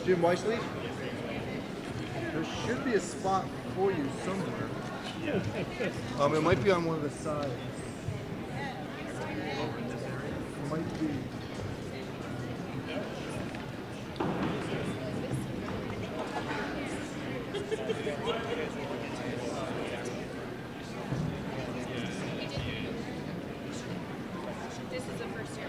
Jim Weissley, there should be a spot for you somewhere. It might be on one of the sides. It might be. This is the first year.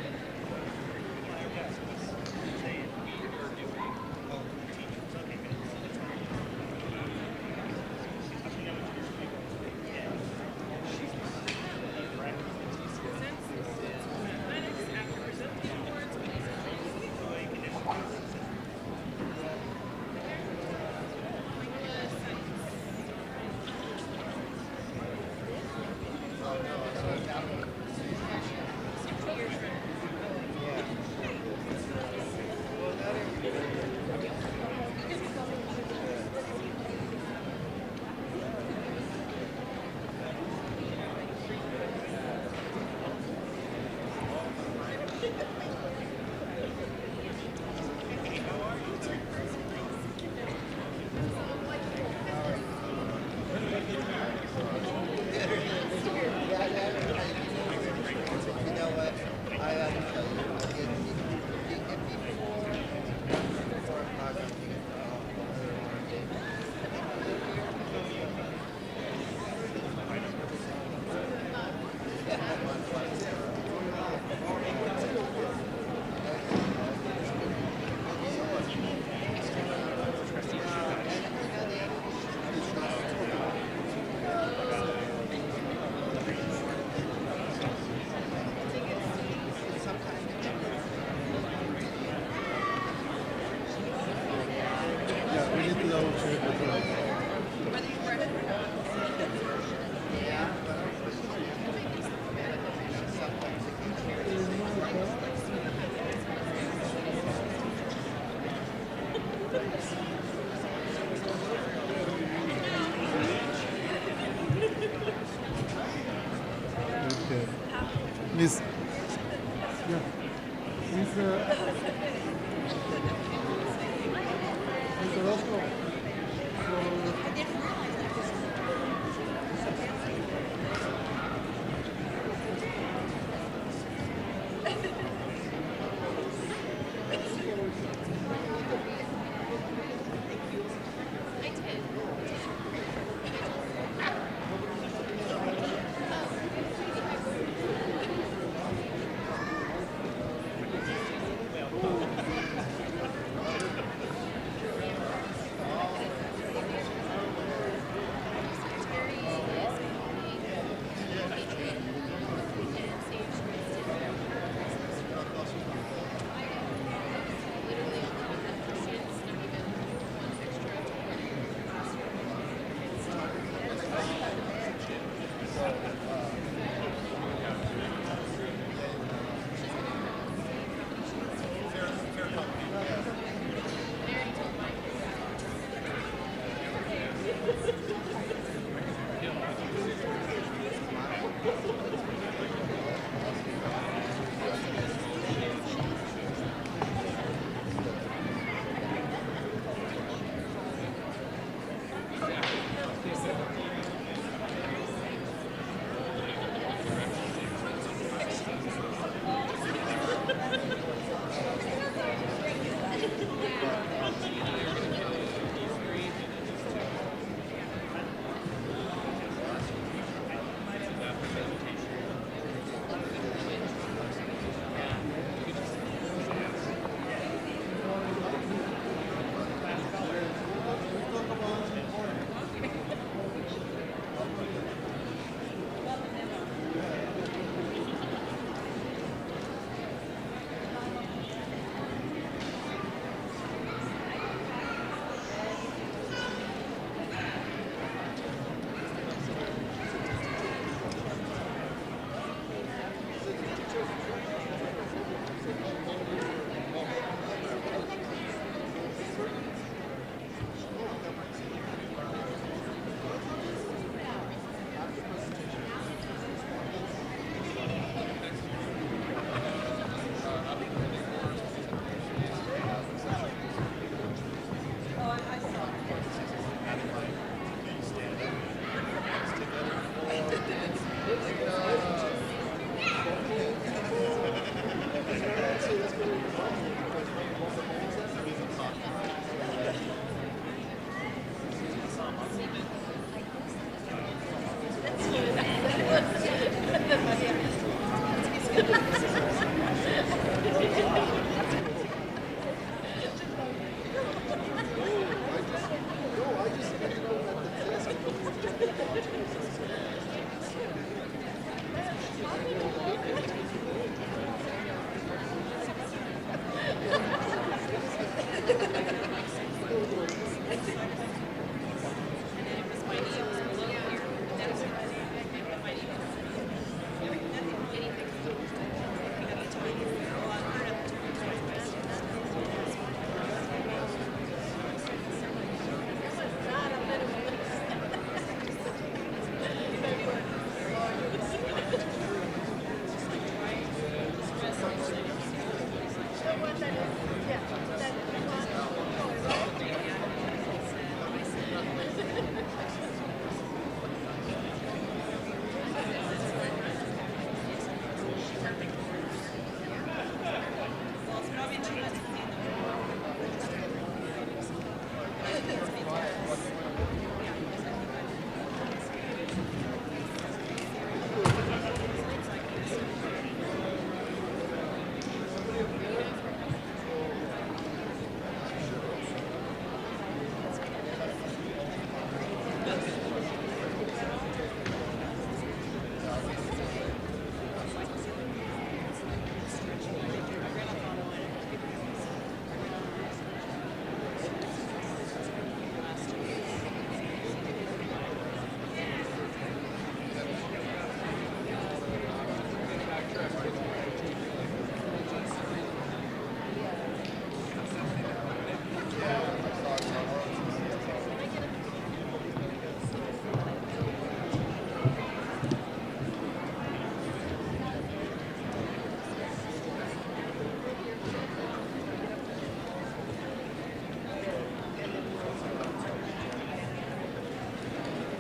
Miss. Yeah. Miss. Miss Orozco.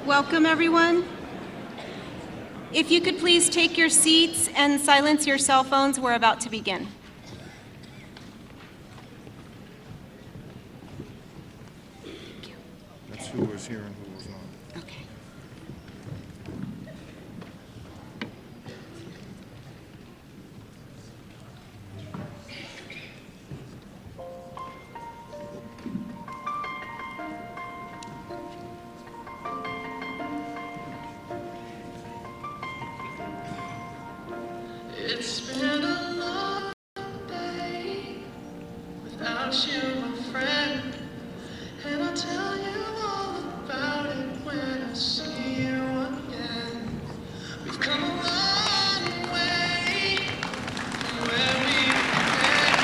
Welcome, everyone. If you could please take your seats and silence your cell phones, we're about to begin. That's who was here and who was not. Okay. It's been a long day without you, my friend, and I'll tell you all about it when I see you again. We've come a long way from where we began.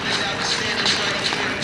And I was standing right here.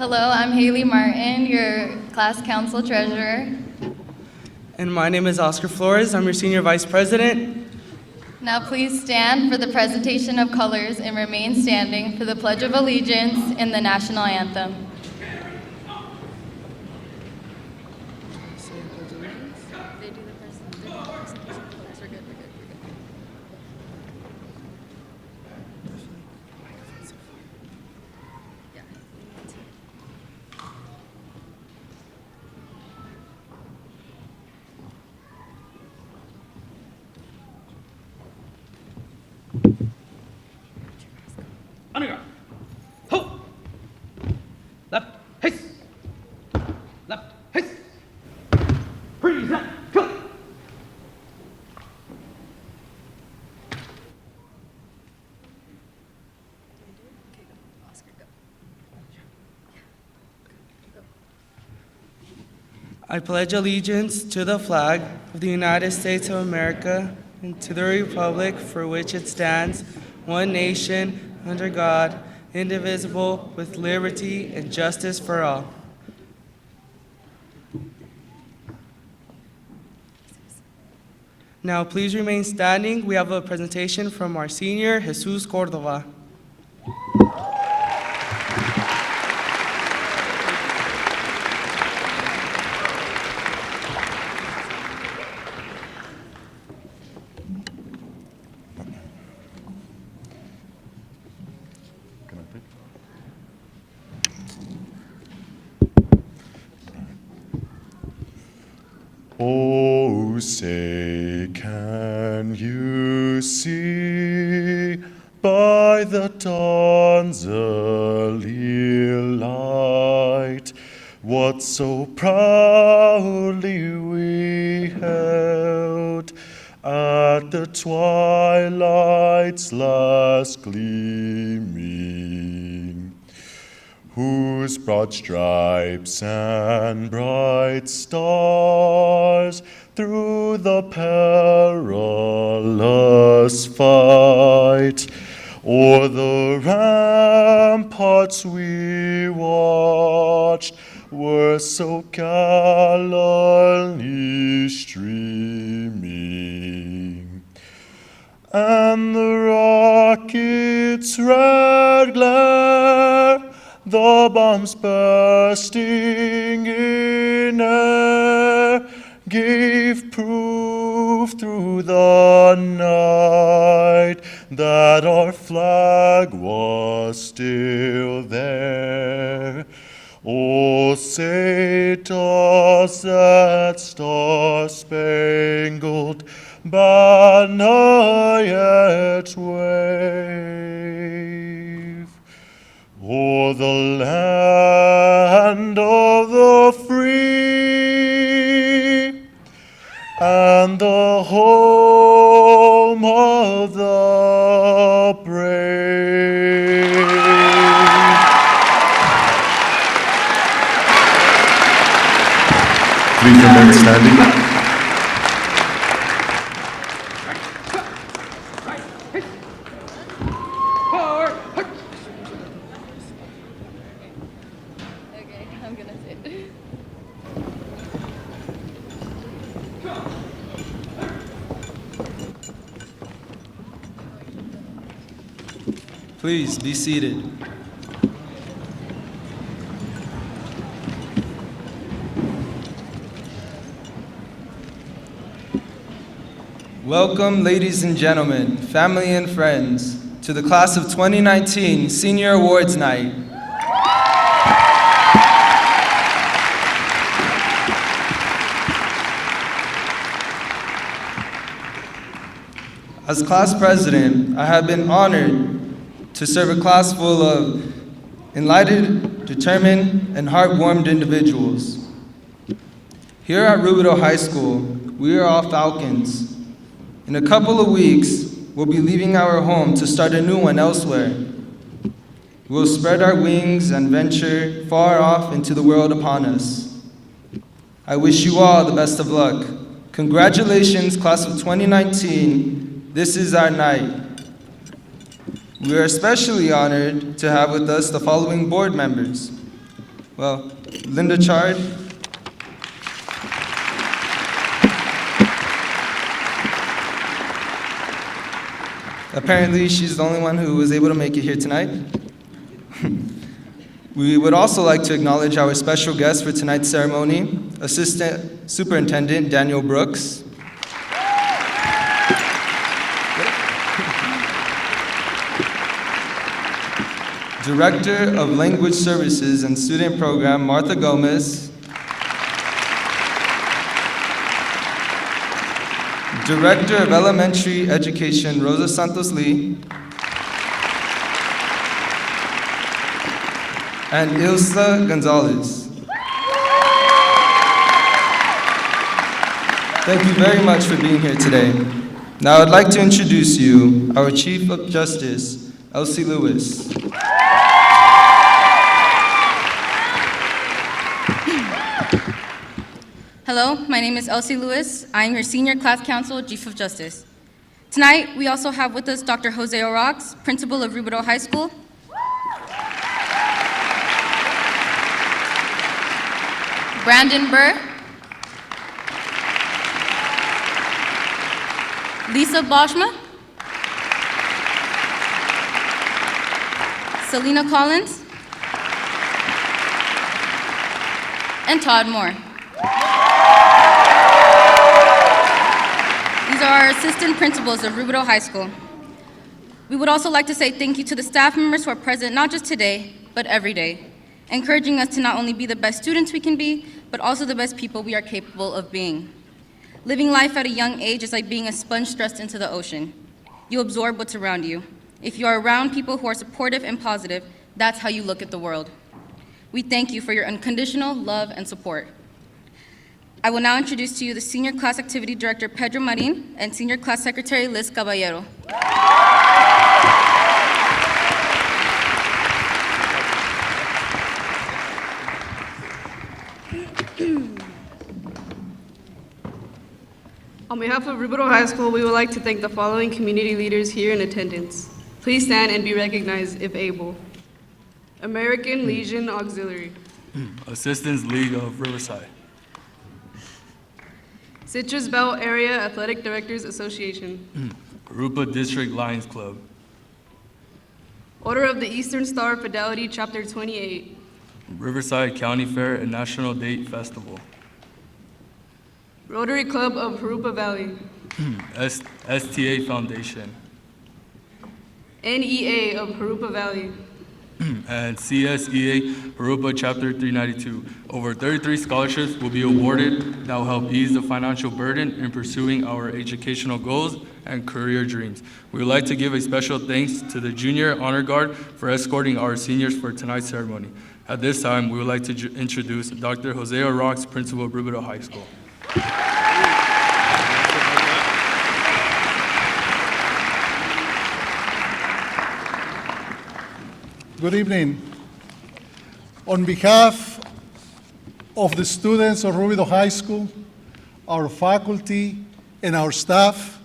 Hello, I'm Haley Martin, your class council treasurer. And my name is Oscar Flores. I'm your senior vice president. Now please stand for the presentation of colors and remain standing for the Pledge of Allegiance and the national anthem. Underground. Ho! Left, haste. Left, haste. Freeze up, kill. I pledge allegiance to the flag of the United States of America and to the republic for which it stands, one nation, under God, indivisible, with liberty and justice for all. Now please remain standing. We have a presentation from our senior, Jesus Cordova. Can I pick? Oh, say, can you see by the dawn's early light what so proudly we held at the twilight's last gleaming, whose broad stripes and bright stars through the perilous fight o'er the ramparts we watched were so gallantly streaming, and the rocket's red glare, the bombs bursting in air, gave proof through the night that our flag was still there. Oh, say does that star-spangled banner yet wave o'er the land of the free and the home of the brave? Please remain standing. Okay, I'm gonna sit. Please be seated. Welcome, ladies and gentlemen, family and friends, to the class of 2019 Senior Awards Night. As class president, I have been honored to serve a class full of enlightened, determined, and heart-warmed individuals. Here at Rubidoux High School, we are all Falcons. In a couple of weeks, we'll be leaving our home to start a new one elsewhere. We'll spread our wings and venture far off into the world upon us. I wish you all the best of luck. Congratulations, class of 2019. This is our night. We are especially honored to have with us the following board members: Well, Linda Chard. Apparently, she's the only one who was able to make it here tonight. We would also like to acknowledge our special guest for tonight's ceremony, Assistant Superintendent Daniel Brooks. Director of Language Services and Student Program, Martha Gomez. Director of Elementary Education, Rosa Santos Lee. And Ilsa Gonzalez. Thank you very much for being here today. Now I'd like to introduce you, our Chief of Justice, Elsie Lewis. Hello, my name is Elsie Lewis. I am your Senior Class Counsel, Chief of Justice. Tonight, we also have with us Dr. Jose Orox, Principal of Rubidoux High School. Brandon Burr. Lisa Boschma. Selena Collins. And Todd Moore. These are our assistant principals of Rubidoux High School. We would also like to say thank you to the staff members who are present not just today, but every day, encouraging us to not only be the best students we can be, but also the best people we are capable of being. Living life at a young age is like being a sponge thrust into the ocean. You absorb what's around you. If you are around people who are supportive and positive, that's how you look at the world. We thank you for your unconditional love and support. I will now introduce to you the Senior Class Activity Director, Pedro Marin, and Senior Class Secretary, Liz Caballero. On behalf of Rubidoux High School, we would like to thank the following community leaders here in attendance. Please stand and be recognized if able. American Legion Auxiliary. Assistance League of Riverside. Citrus Belt Area Athletic Directors Association. Rupa District Lions Club. Order of the Eastern Star Fidelity, Chapter 28. Riverside County Fair and National Date Festival. Rotary Club of Harupa Valley. STA Foundation. NEA of Harupa Valley. And CSEA Harupa Chapter 392. Over 33 scholarships will be awarded that will help ease the financial burden in pursuing our educational goals and career dreams. We would like to give a special thanks to the Junior Honor Guard for escorting our seniors for tonight's ceremony. At this time, we would like to introduce Dr. Jose Orox, Principal of Rubidoux High School. Good evening. On behalf of the students of Rubidoux High School, our faculty, and our staff,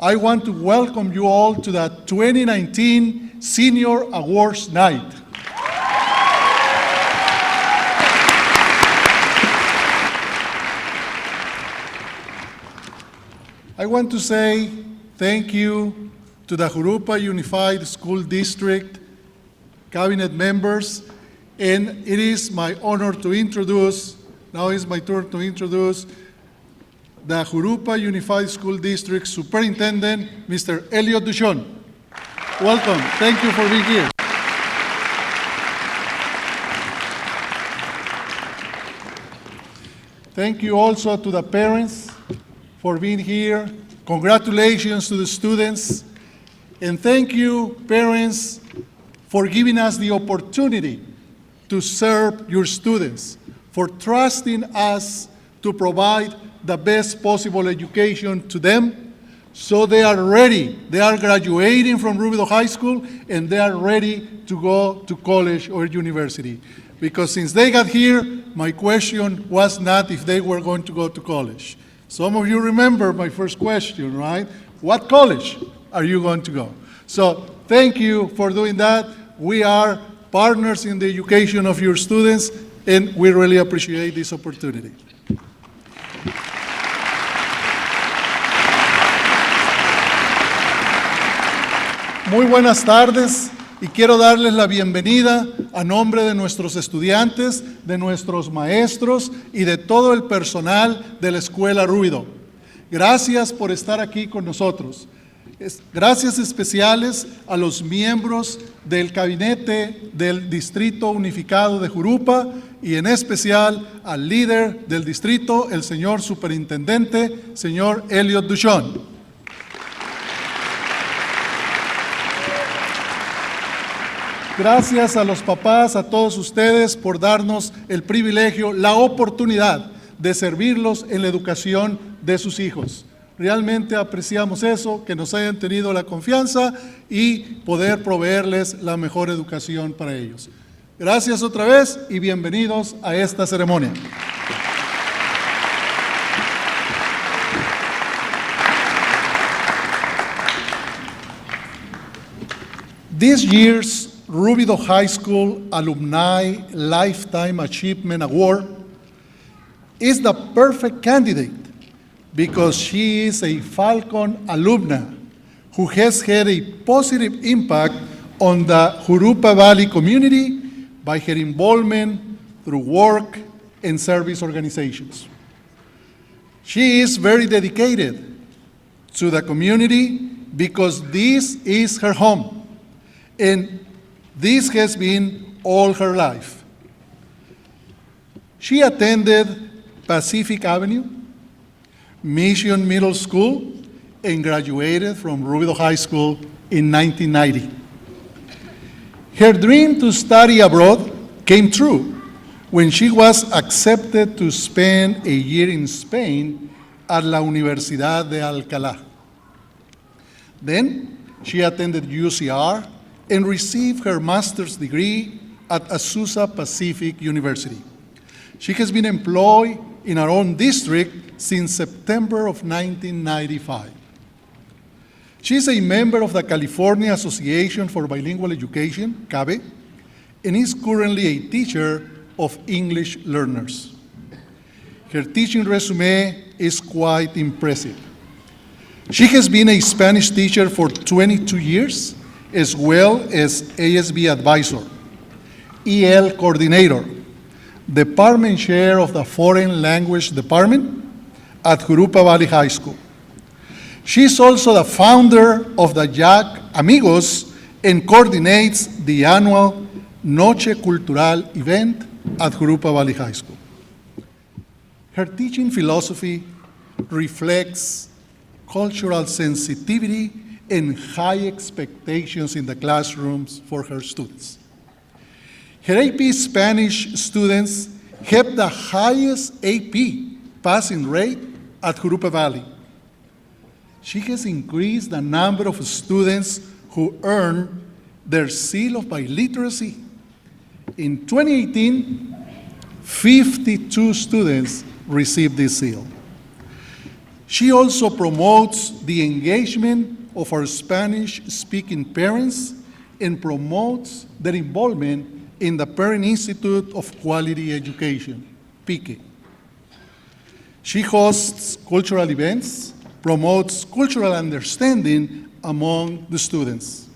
I want to welcome you all to the 2019 Senior Awards Night. I want to say thank you to the Jurupa Unified School District cabinet members, and it is my honor to introduce, now is my turn to introduce the Jurupa Unified School District Superintendent, Mr. Elliot Duchon. Welcome, thank you for being here. Thank you also to the parents for being here. Congratulations to the students. And thank you, parents, for giving us the opportunity to serve your students, for trusting us to provide the best possible education to them, so they are ready. They are graduating from Rubidoux High School, and they are ready to go to college or university. Because since they got here, my question was not if they were going to go to college. Some of you remember my first question, right? What college are you going to go? So thank you for doing that. We are partners in the education of your students, and we really appreciate this opportunity. Muy buenas tardes y quiero darles la bienvenida a nombre de nuestros estudiantes, de nuestros maestros y de todo el personal de la Escuela Rubidoux. Gracias por estar aquí con nosotros. Gracias especiales a los miembros del gabinete del Distrito Unificado de Jurupa y en especial al líder del distrito, el señor superintendente, señor Elliot Duchon. Gracias a los papás, a todos ustedes por darnos el privilegio, la oportunidad de servirlos en la educación de sus hijos. Realmente apreciamos eso, que nos hayan tenido la confianza y poder proveerles la mejor educación para ellos. Gracias otra vez y bienvenidos a esta ceremonia. This year's Rubidoux High School Alumni Lifetime Achievement Award is the perfect candidate because she is a Falcon alumna who has had a positive impact on the Jurupa Valley community by her involvement through work and service organizations. She is very dedicated to the community because this is her home, and this has been all her life. She attended Pacific Avenue, Mission Middle School, and graduated from Rubidoux High School in 1990. Her dream to study abroad came true when she was accepted to spend a year in Spain at La Universidad de Alcalá. Then she attended UCR and received her master's degree at Azusa Pacific University. She has been employed in her own district since September of 1995. She is a member of the California Association for Bilingual Education, CABE, and is currently a teacher of English learners. Her teaching resume is quite impressive. She has been a Spanish teacher for 22 years, as well as ASB advisor, EL coordinator, department chair of the Foreign Language Department at Jurupa Valley High School. She is also the founder of the Jack Amigos and coordinates the annual Noche Cultural event at Jurupa Valley High School. Her teaching philosophy reflects cultural sensitivity and high expectations in the classrooms for her students. Her AP Spanish students have the highest AP passing rate at Jurupa Valley. She has increased the number of students who earn their seal of biliteracy. In 2018, 52 students received this seal. She also promotes the engagement of our Spanish-speaking parents and promotes their involvement in the Parent Institute of Quality Education, PIQUE. She hosts cultural events, promotes cultural understanding among the students.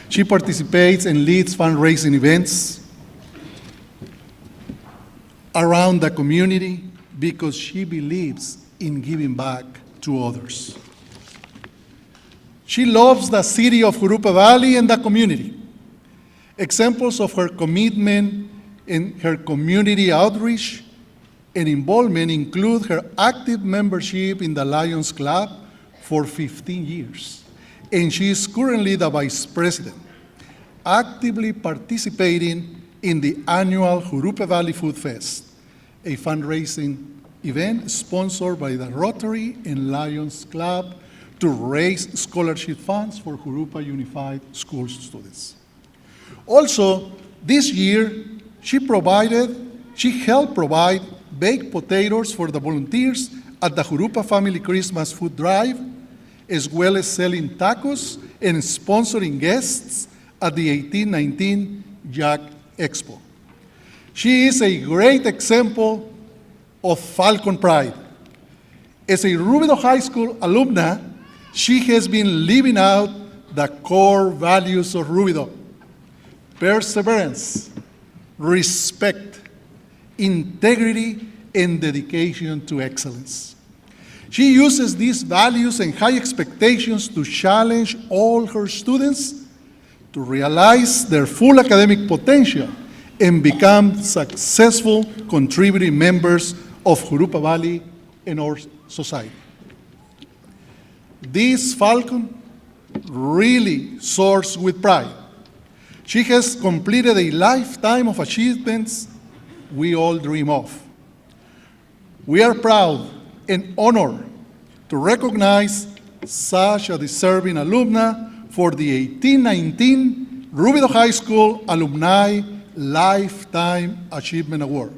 She participates and leads fundraising events around the community because she believes in giving back to others. She loves the city of Jurupa Valley and the community. Examples of her commitment in her community outreach and involvement include her active membership in the Lions Club for 15 years, and she is currently the vice president, actively participating in the annual Jurupa Valley Food Fest, a fundraising event sponsored by the Rotary and Lions Club to raise scholarship funds for Jurupa Unified School students. Also, this year, she helped provide baked potatoes for the volunteers at the Jurupa Family Christmas Food Drive, as well as selling tacos and sponsoring guests at the 1819 Jack Expo. She is a great example of Falcon Pride. As a Rubidoux High School alumna, she has been living out the core values of Rubidoux: perseverance, respect, integrity, and dedication to excellence. She uses these values and high expectations to challenge all her students to realize their full academic potential and become successful contributing members of Jurupa Valley and our society. This Falcon really soars with pride. She has completed a lifetime of achievements we all dream of. We are proud and honored to recognize such a deserving alumna for the 1819 Rubidoux High School Alumni Lifetime Achievement Award.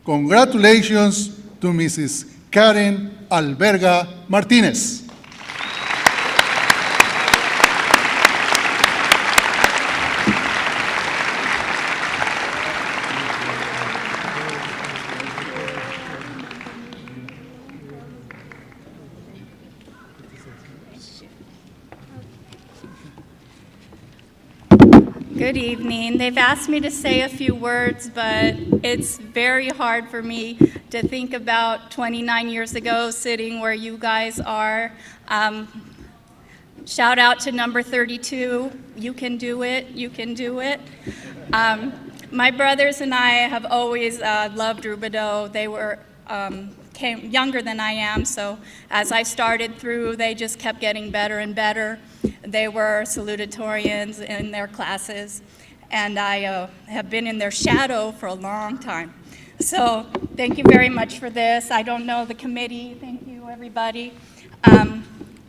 Congratulations to Mrs. Karen Alberga Martinez. Good evening. They've asked me to say a few words, but it's very hard for me to think about 29 years ago sitting where you guys are. Shout out to number 32. You can do it. You can do it. My brothers and I have always loved Rubidoux. They were came younger than I am, so as I started through, they just kept getting better and better. They were salutatorians in their classes, and I have been in their shadow for a long time. So thank you very much for this. I don't know the committee. Thank you, everybody.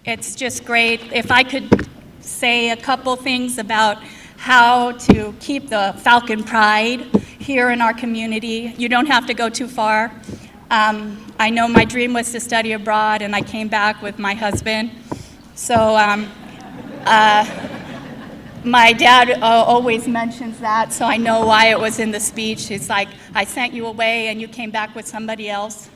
It's just great. If I could say a couple things about how to keep the Falcon Pride here in our community. You don't have to go too far. I know my dream was to study abroad, and I came back with my husband. So my dad always mentions that, so I know why it was in the speech. It's like, I sent you away and you came back with somebody else.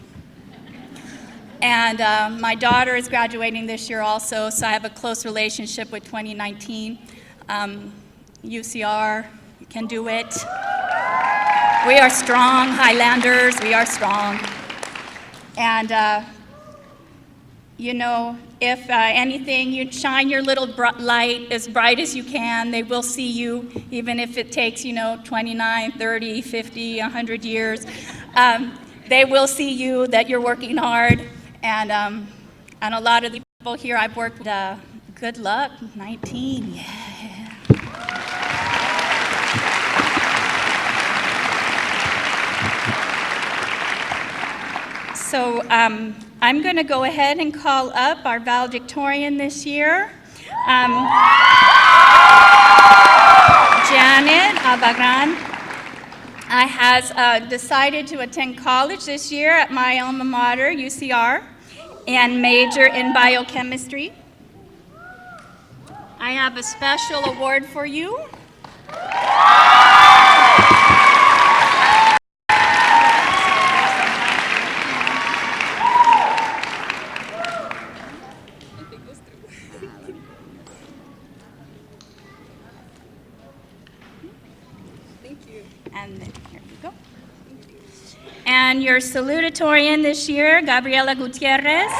And my daughter is graduating this year also, so I have a close relationship with 2019. UCR, you can do it. We are strong, Highlanders, we are strong. And you know, if anything, you shine your little light as bright as you can. They will see you, even if it takes, 29, 30, 50, 100 years. They will see you, that you're working hard. And a lot of the people here I've worked with, good luck, 19, yeah. So I'm going to go ahead and call up our valedictorian this year, Janet Abagran. Has decided to attend college this year at my alma mater, UCR, and major in biochemistry. I have a special award for you. And then, here you go. And your salutatorian this year, Gabriela Gutierrez.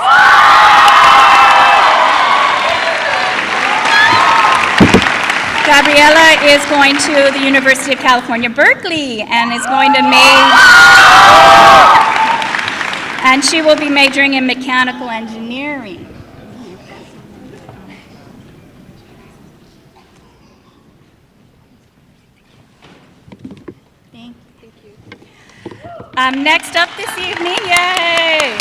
Gabriela is going to the University of California, Berkeley, and is going to and she will be majoring in mechanical engineering. Next up this evening, yay!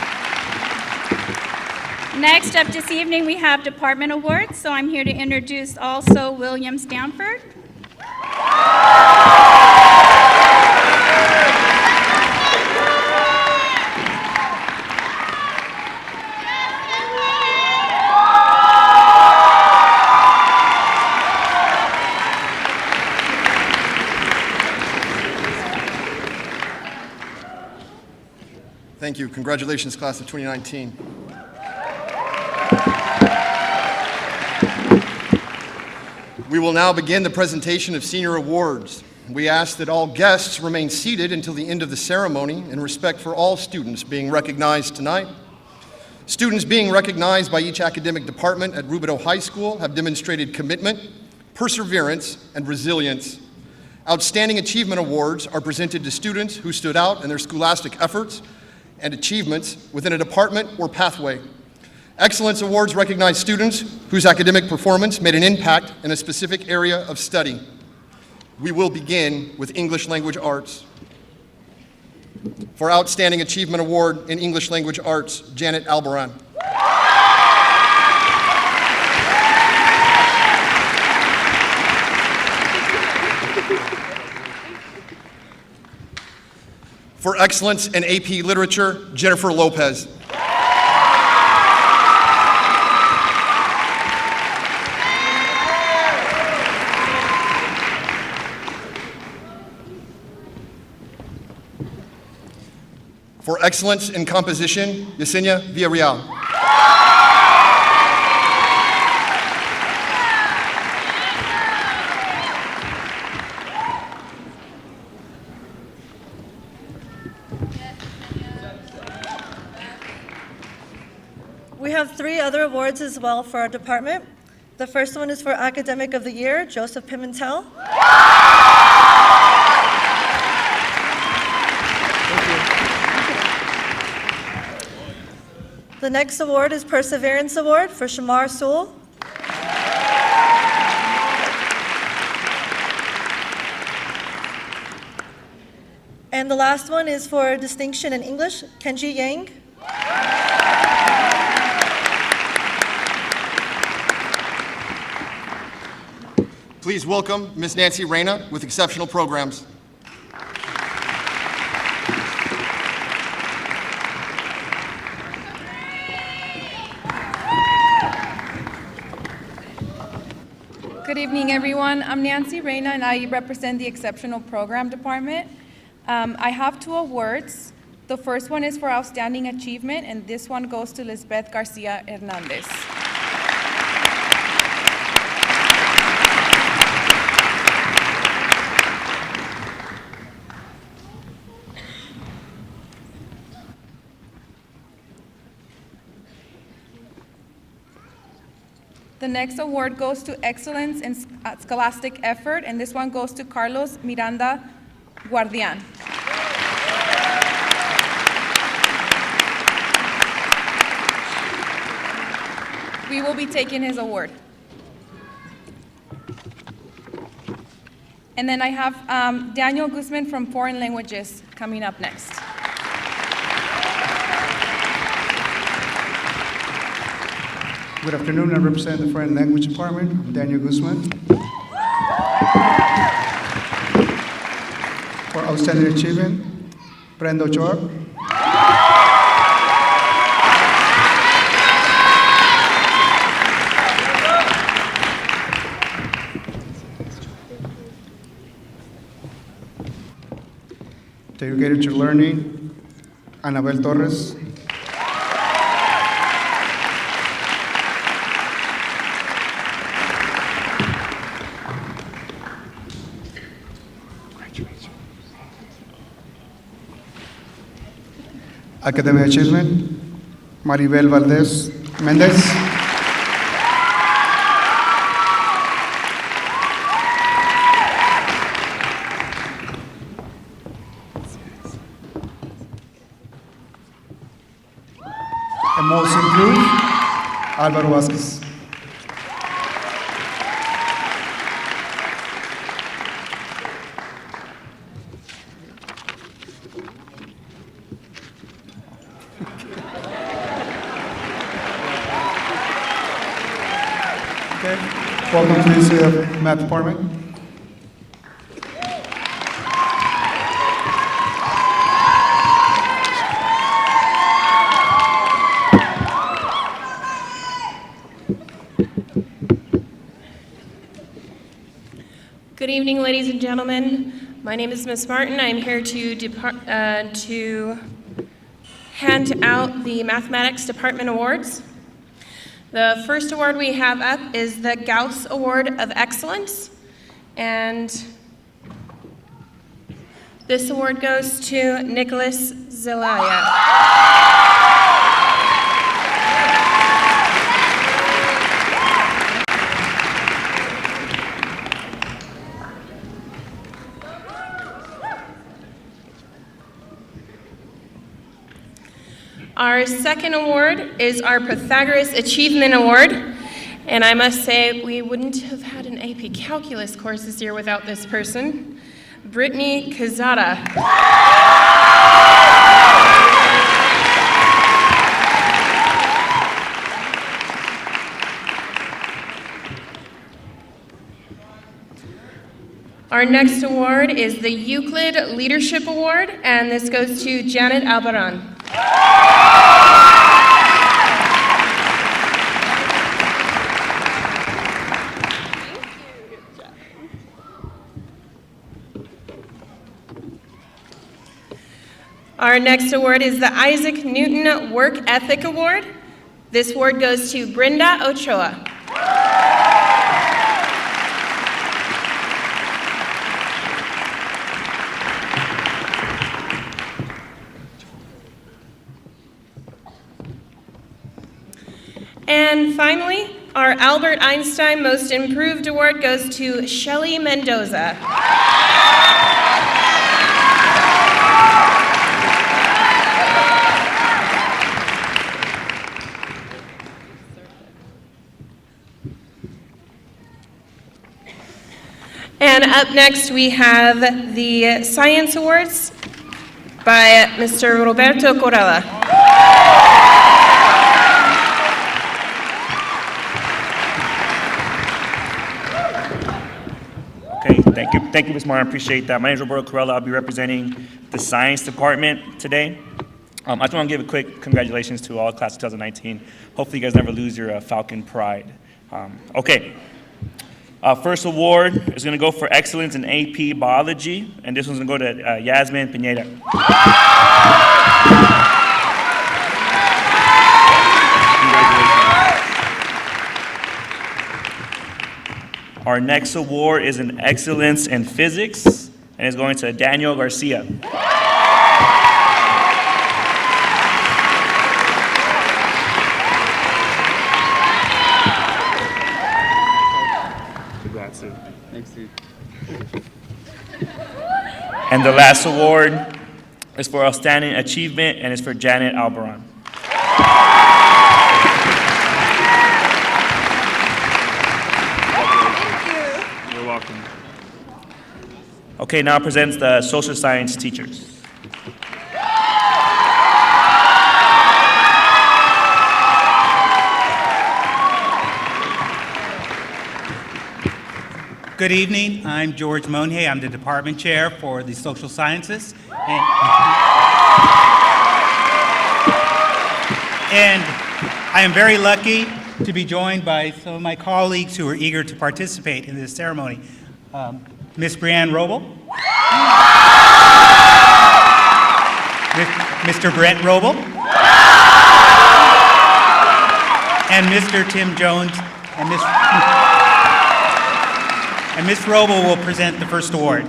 Next up this evening, we have department awards, so I'm here to introduce also William Stanford. Thank you. Congratulations, class of 2019. We will now begin the presentation of senior awards. We ask that all guests remain seated until the end of the ceremony in respect for all students being recognized tonight. Students being recognized by each academic department at Rubidoux High School have demonstrated commitment, perseverance, and resilience. Outstanding Achievement Awards are presented to students who stood out in their scholastic efforts and achievements within a department or pathway. Excellence Awards recognize students whose academic performance made an impact in a specific area of study. We will begin with English Language Arts. For Outstanding Achievement Award in English Language Arts, Janet Alboran. For Excellence in AP Literature, Jennifer Lopez. For Excellence in Composition, Yesenia Villarreal. We have 3 other awards as well for our department. The first one is for Academic of the Year, Joseph Pimentel. The next award is Perseverance Award for Shamar Sewell. And the last one is for Distinction in English, Kenji Yang. Please welcome Ms. Nancy Reyna with Exceptional Programs. Good evening, everyone. I'm Nancy Reyna, and I represent the Exceptional Program Department. I have 2 awards. The first one is for Outstanding Achievement, and this one goes to Lisbeth Garcia Hernandez. The next award goes to Excellence in Scholastic Effort, and this one goes to Carlos Miranda Guardian. We will be taking his award. And then I have Daniel Guzman from Foreign Languages coming up next. Good afternoon. I represent the Foreign Language Department. I'm Daniel Guzman. For Outstanding Achievement, Brenda Ochoa. Dedicated to Learning, Anabel Torres. Academic Achievement, Maribel Valdez Mendez. And most improved, Álvaro Vázquez. Welcome to the Math Department. Good evening, ladies and gentlemen. My name is Ms. Martin. I'm here to hand out the Mathematics Department Awards. The first award we have up is the Gauss Award of Excellence, and this award goes to Nicholas Zelaya. Our second award is our Pythagoras Achievement Award, and I must say we wouldn't have had an AP Calculus course this year without this person, Brittany Kazada. Our next award is the Euclid Leadership Award, and this goes to Janet Albaran. Our next award is the Isaac Newton Work Ethic Award. This award goes to Brenda Ochoa. And finally, our Albert Einstein Most Improved Award goes to Shelly Mendoza. And up next, we have the Science Awards by Mr. Roberto Corella. Okay, thank you, Ms. Martin. I appreciate that. My name is Roberto Corella. I'll be representing the Science Department today. I just want to give a quick congratulations to all class of 2019. Hopefully you guys never lose your Falcon pride. Okay. First award is going to go for excellence in AP Biology, and this one's going to go to Yasmin Pineda. Our next award is in excellence in physics, and it's going to Daniel Garcia. Thanks, dude. And the last award is for outstanding achievement, and it's for Janet Albaran. You're welcome. Okay, now presents the social science teachers. Good evening. I'm George Monhay. I'm the department chair for the social sciences. And I am very lucky to be joined by some of my colleagues who are eager to participate in this ceremony. Ms. Brianne Robel, Mr. Brent Robel, and Mr. Tim Jones, and Ms. Robel will present the first award.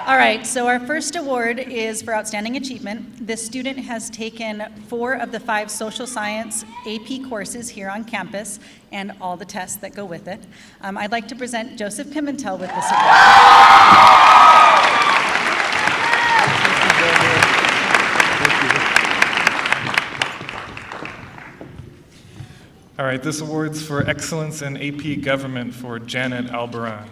All right, so our first award is for outstanding achievement. This student has taken 4 of the 5 social science AP courses here on campus and all the tests that go with it. I'd like to present Joseph Pimentel with this award. All right, this award's for excellence in AP government for Janet Albaran.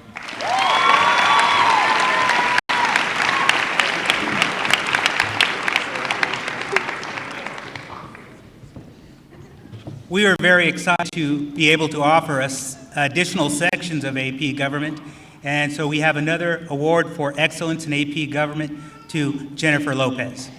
We are very excited to be able to offer us additional sections of AP government, and so we have another award for excellence in AP government to Jennifer Lopez.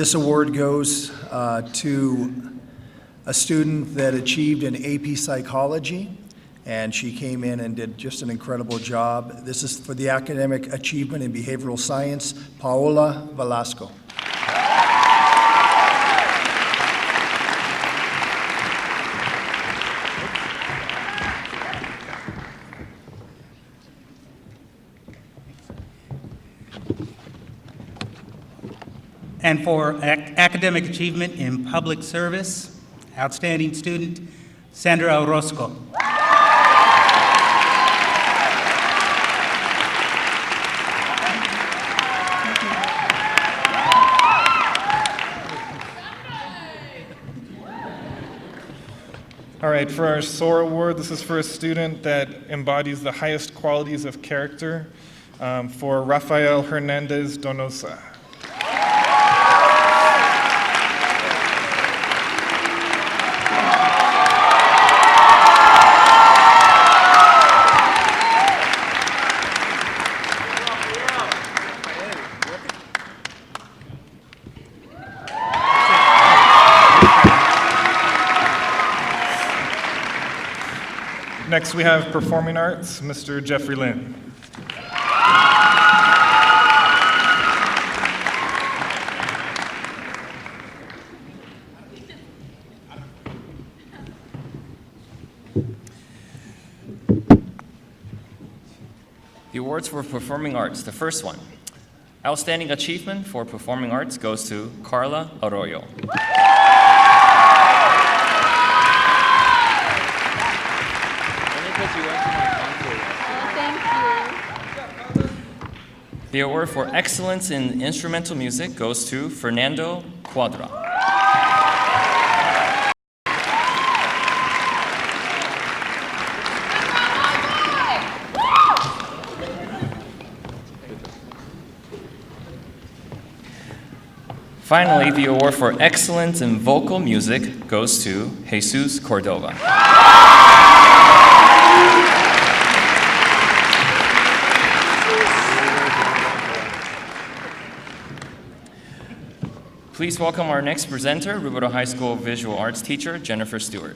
This award goes to a student that achieved in AP Psychology, and she came in and did just an incredible job. This is for the Academic Achievement in Behavioral Science, Paola Velasco. And for academic achievement in public service, outstanding student, Sandra Orozco. All right, for our SOAR award, this is for a student that embodies the highest qualities of character, for Rafael Hernandez Donosa. Next, we have Performing Arts, Mr. Jeffrey Lynn. The awards for Performing Arts, the first one. Outstanding Achievement for Performing Arts goes to Carla Arroyo. The award for Excellence in Instrumental Music goes to Fernando Cuadra. Finally, the award for Excellence in Vocal Music goes to Jesus Cordova. Please welcome our next presenter, Rubidoux High School Visual Arts teacher, Jennifer Stewart.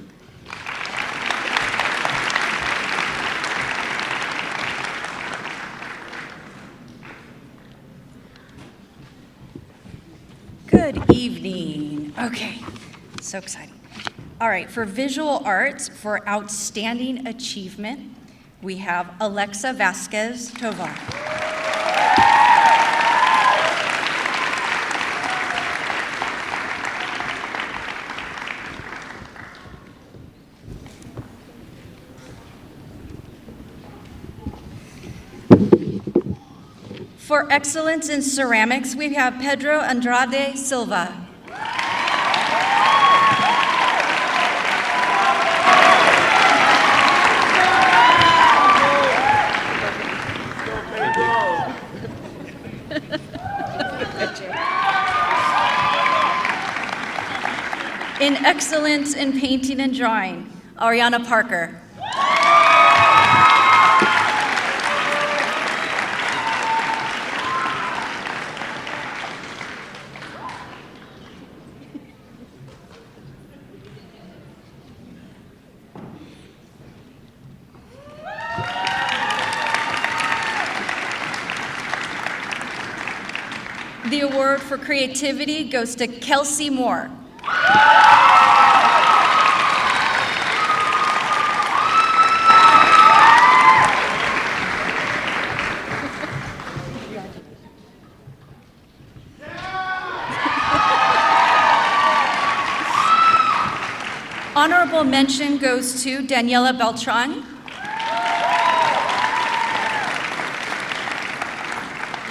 Good evening. Okay, so exciting. All right, for visual arts, for outstanding achievement, we have Alexa Vasquez Tovar. For excellence in ceramics, we have Pedro Andrade Silva. In excellence in painting and drawing, Ariana Parker. The award for creativity goes to Kelsey Moore. Honorable mention goes to Daniela Beltran.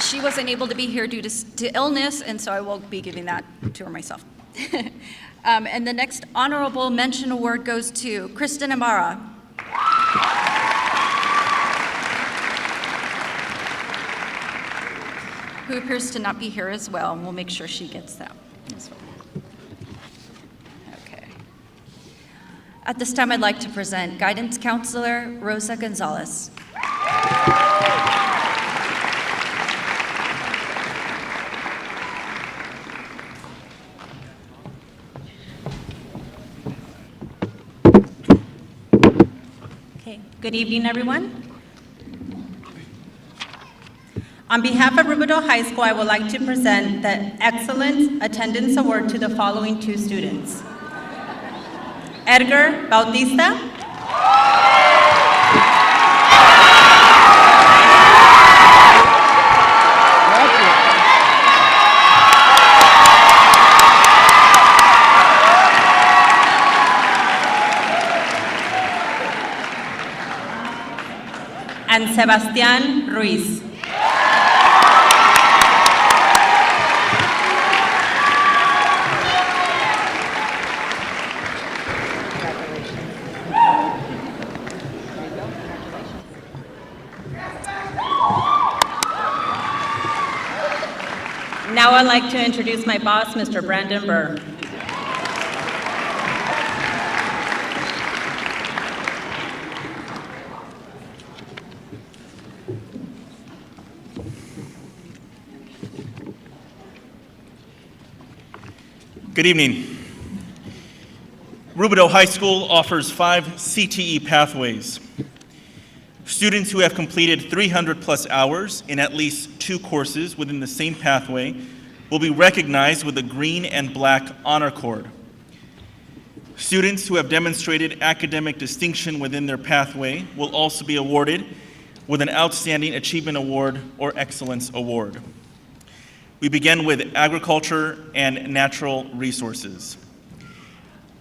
She wasn't able to be here due to illness, and so I will be giving that to her myself. And the next honorable mention award goes to Kristen Ibarra. Who appears to not be here as well, and we'll make sure she gets that as well. Okay. At this time, I'd like to present Guidance Counselor Rosa Gonzalez. Okay, good evening, everyone. On behalf of Rubidoux High School, I would like to present the Excellence Attendance Award to the following two students. Edgar Bautista. And Sebastián Ruiz. Now I'd like to introduce my boss, Mr. Brandon Burr. Good evening. Rubidoux High School offers 5 CTE pathways. Students who have completed 300 plus hours in at least 2 courses within the same pathway will be recognized with a green and black honor cord. Students who have demonstrated academic distinction within their pathway will also be awarded with an Outstanding Achievement Award or Excellence Award. We begin with Agriculture and Natural Resources.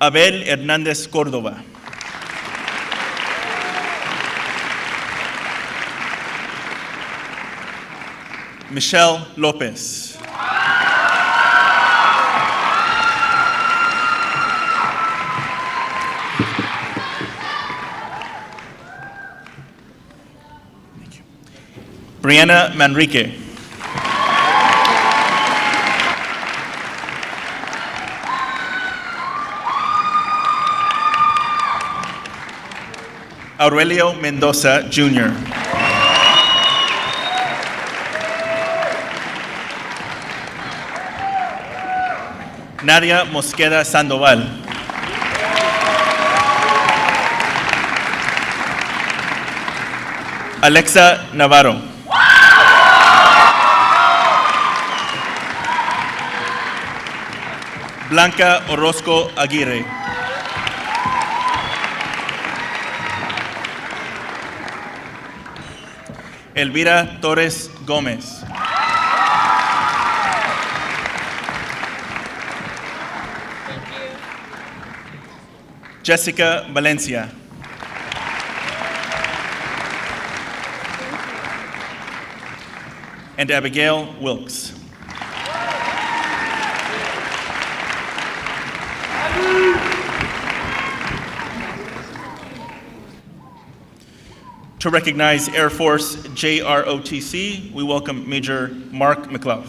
Abel Hernández Córdoba. Michelle Lopez. Brianna Manrique. Aurelio Mendoza, Jr. Nadia Mosqueda Sandoval. Alexa Navarro. Blanca Orozco Aguirre. Elvira Torres Gómez. Jessica Valencia. And Abigail Wilkes. To recognize Air Force JROTC, we welcome Major Mark McLeod.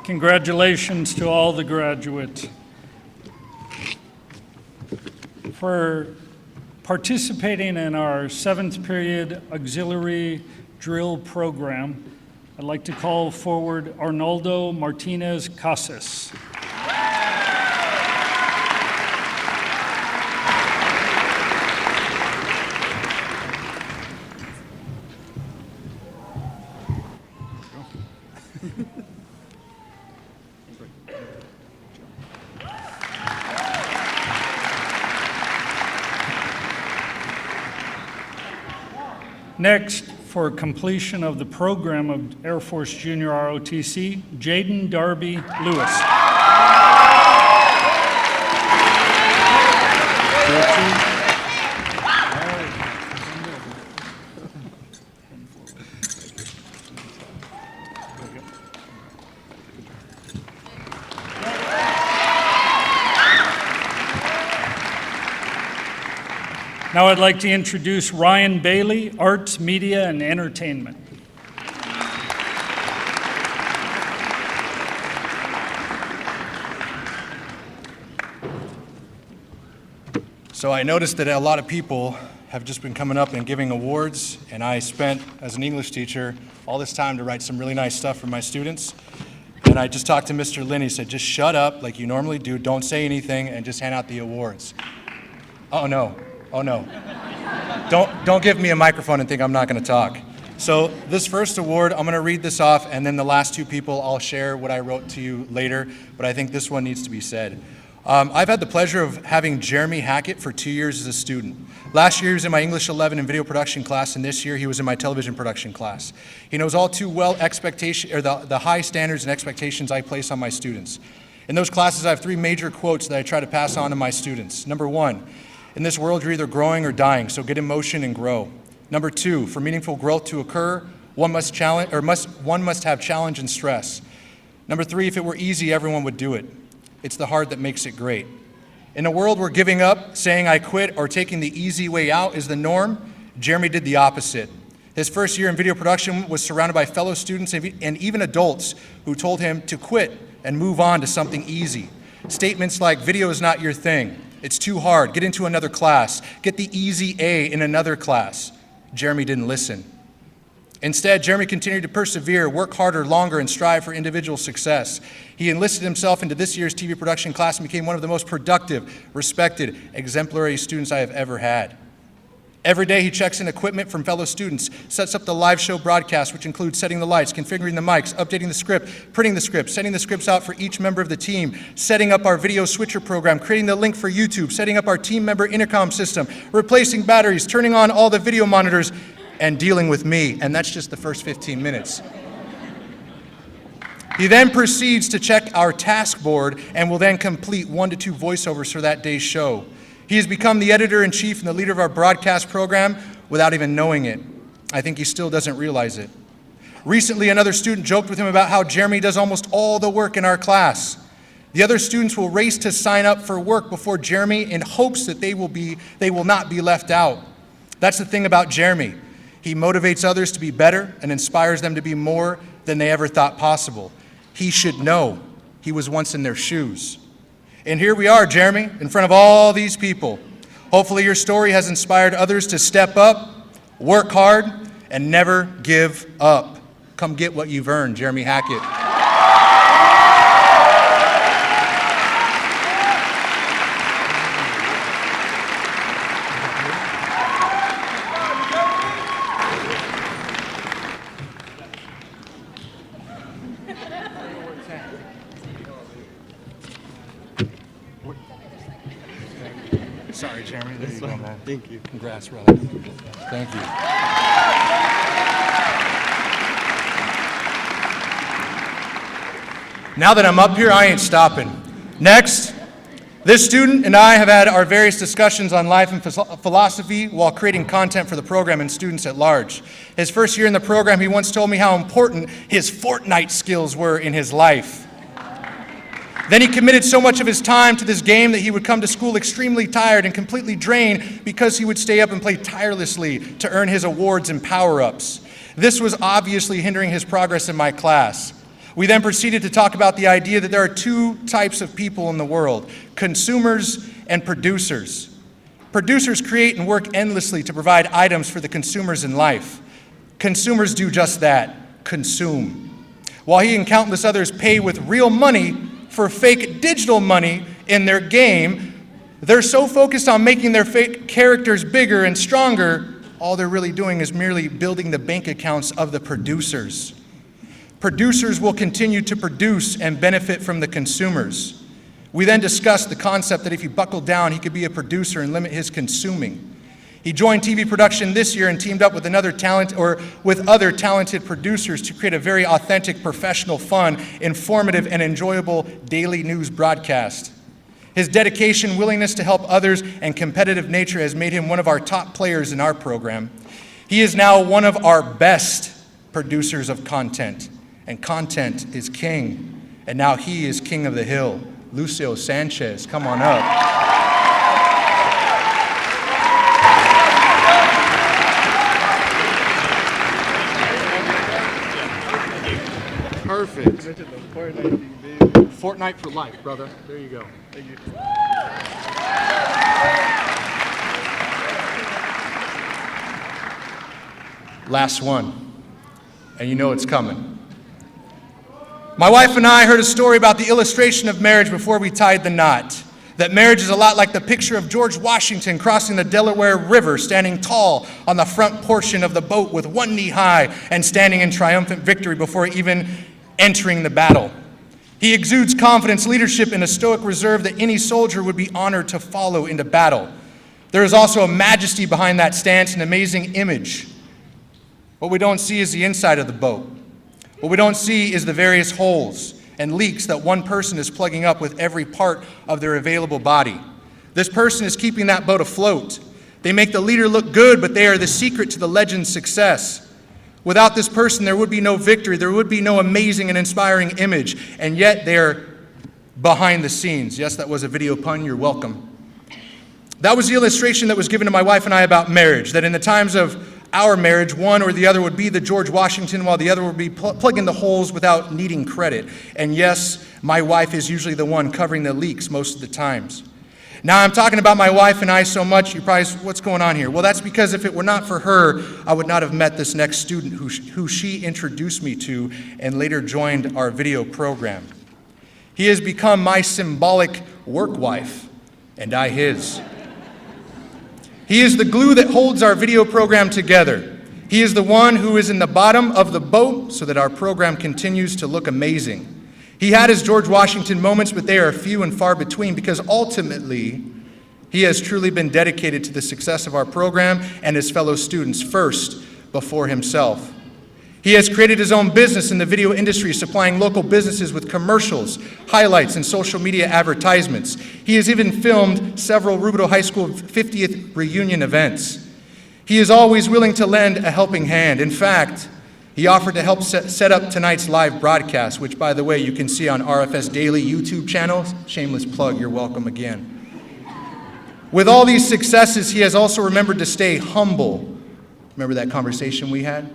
Congratulations to all the graduates. For participating in our 7th period auxiliary drill program, I'd like to call forward Arnoldo Martinez Casas. Next, for completion of the program of Air Force Junior ROTC, Jaden Darby Lewis. Now I'd like to introduce Ryan Bailey, Arts, Media, and Entertainment. So I noticed that a lot of people have just been coming up and giving awards, and I spent, as an English teacher, all this time to write some really nice stuff for my students. And then I just talked to Mr. Lynn. He said, just shut up like you normally do. Don't say anything and just hand out the awards. Oh, no. Oh, no. Don't give me a microphone and think I'm not going to talk. So this first award, I'm going to read this off, and then the last two people, I'll share what I wrote to you later, but I think this one needs to be said. I've had the pleasure of having Jeremy Hackett for 2 years as a student. Last year he was in my English 11 and video production class, and this year he was in my television production class. He knows all too well the high standards and expectations I place on my students. In those classes, I have 3 major quotes that I try to pass on to my students. Number 1, in this world you're either growing or dying, so get in motion and grow. Number 2, for meaningful growth to occur, one must have challenge and stress. Number 3, if it were easy, everyone would do it. It's the hard that makes it great. In a world where giving up, saying I quit, or taking the easy way out is the norm, Jeremy did the opposite. His first year in video production was surrounded by fellow students and even adults who told him to quit and move on to something easy. Statements like, video is not your thing, it's too hard, get into another class, get the easy A in another class. Jeremy didn't listen. Instead, Jeremy continued to persevere, work harder, longer, and strive for individual success. He enlisted himself into this year's TV production class and became one of the most productive, respected, exemplary students I have ever had. Every day he checks in equipment from fellow students, sets up the live show broadcast, which includes setting the lights, configuring the mics, updating the script, printing the script, sending the scripts out for each member of the team, setting up our video switcher program, creating the link for YouTube, setting up our team member intercom system, replacing batteries, turning on all the video monitors, and dealing with me, and that's just the first 15 minutes. He then proceeds to check our task board and will then complete 1 to 2 voiceovers for that day's show. He has become the editor-in-chief and the leader of our broadcast program without even knowing it. I think he still doesn't realize it. Recently, another student joked with him about how Jeremy does almost all the work in our class. The other students will race to sign up for work before Jeremy in hopes that they will not be left out. That's the thing about Jeremy. He motivates others to be better and inspires them to be more than they ever thought possible. He should know. He was once in their shoes. And here we are, Jeremy, in front of all these people. Hopefully your story has inspired others to step up, work hard, and never give up. Come get what you've earned, Jeremy Hackett. Sorry, Jeremy. There you go, man. Thank you. Congrats, brother. Thank you. Now that I'm up here, I ain't stopping. Next, this student and I have had our various discussions on life and philosophy while creating content for the program and students at large. His first year in the program, he once told me how important his Fortnite skills were in his life. Then he committed so much of his time to this game that he would come to school extremely tired and completely drained because he would stay up and play tirelessly to earn his awards and power-ups. This was obviously hindering his progress in my class. We then proceeded to talk about the idea that there are 2 types of people in the world, consumers and producers. Producers create and work endlessly to provide items for the consumers in life. Consumers do just that, consume. While he and countless others pay with real money for fake digital money in their game, they're so focused on making their fake characters bigger and stronger, all they're really doing is merely building the bank accounts of the producers. Producers will continue to produce and benefit from the consumers. We then discussed the concept that if he buckled down, he could be a producer and limit his consuming. He joined TV production this year and teamed up with other talented producers to create a very authentic, professional, fun, informative, and enjoyable daily news broadcast. His dedication, willingness to help others, and competitive nature has made him one of our top players in our program. He is now one of our best producers of content, and content is king. And now he is king of the hill. Lucio Sanchez, come on up. Perfect. Fortnite for life, brother. There you go. Thank you. Last one. And you know it's coming. My wife and I heard a story about the illustration of marriage before we tied the knot. That marriage is a lot like the picture of George Washington crossing the Delaware River, standing tall on the front portion of the boat with one knee high and standing in triumphant victory before even entering the battle. He exudes confidence, leadership, and a stoic reserve that any soldier would be honored to follow into battle. There is also a majesty behind that stance, an amazing image. What we don't see is the inside of the boat. What we don't see is the various holes and leaks that one person is plugging up with every part of their available body. This person is keeping that boat afloat. They make the leader look good, but they are the secret to the legend's success. Without this person, there would be no victory. There would be no amazing and inspiring image. And yet they're behind the scenes. Yes, that was a video pun. You're welcome. That was the illustration that was given to my wife and I about marriage, that in the times of our marriage, one or the other would be the George Washington, while the other would be plugging the holes without needing credit. And yes, my wife is usually the one covering the leaks most of the times. Now, I'm talking about my wife and I so much, you probably, what's going on here? Well, that's because if it were not for her, I would not have met this next student who she introduced me to and later joined our video program. He has become my symbolic work wife, and I his. He is the glue that holds our video program together. He is the one who is in the bottom of the boat so that our program continues to look amazing. He had his George Washington moments, but they are few and far between because ultimately, he has truly been dedicated to the success of our program and his fellow students first before himself. He has created his own business in the video industry, supplying local businesses with commercials, highlights, and social media advertisements. He has even filmed several Rubidoux High School 50th reunion events. He is always willing to lend a helping hand. In fact, he offered to help set up tonight's live broadcast, which, by the way, you can see on RFS Daily YouTube channel. Shameless plug, you're welcome again. With all these successes, he has also remembered to stay humble. Remember that conversation we had?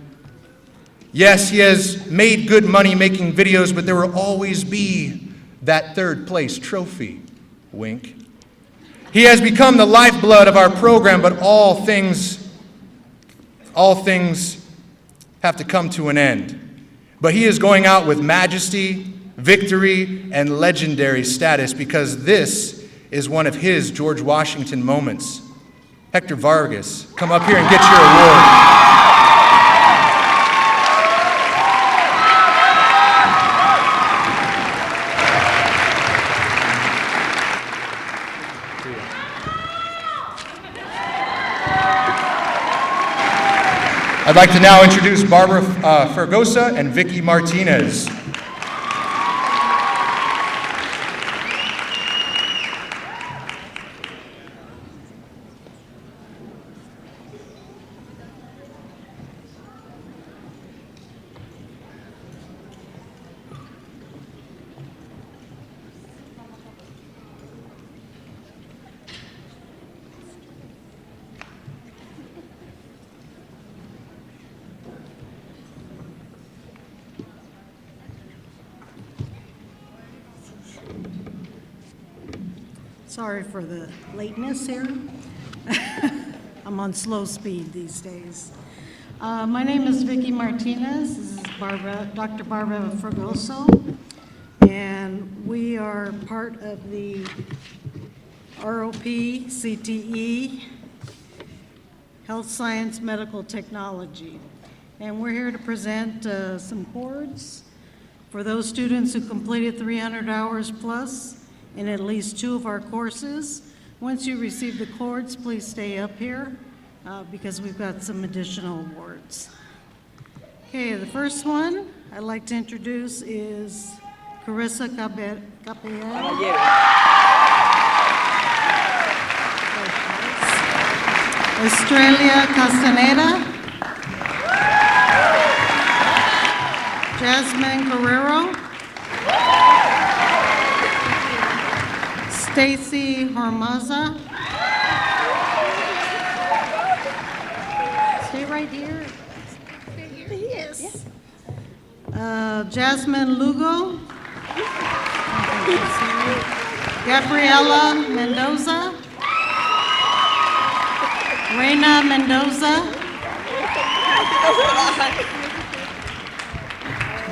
Yes, he has made good money making videos, but there will always be that third place trophy. Wink. He has become the lifeblood of our program, but all things have to come to an end. But he is going out with majesty, victory, and legendary status because this is one of his George Washington moments. Hector Vargas, come up here and get your award. I'd like to now introduce Barbara Fergosa and Vicky Martinez. Sorry for the lateness here. I'm on slow speed these days. My name is Vicky Martinez. This is Dr. Barbara Fregoso, and we are part of the ROP CTE, Health Science Medical Technology. And we're here to present some awards for those students who completed 300 hours plus in at least 2 of our courses. Once you receive the cords, please stay up here because we've got some additional awards. Okay, the first one I'd like to introduce is Carissa Capella. Estrella Castaneda. Jasmine Guerrero. Stacy Harmaza. Stay right here. Yes. Jasmine Lugo. Gabriela Mendoza. Reina Mendoza.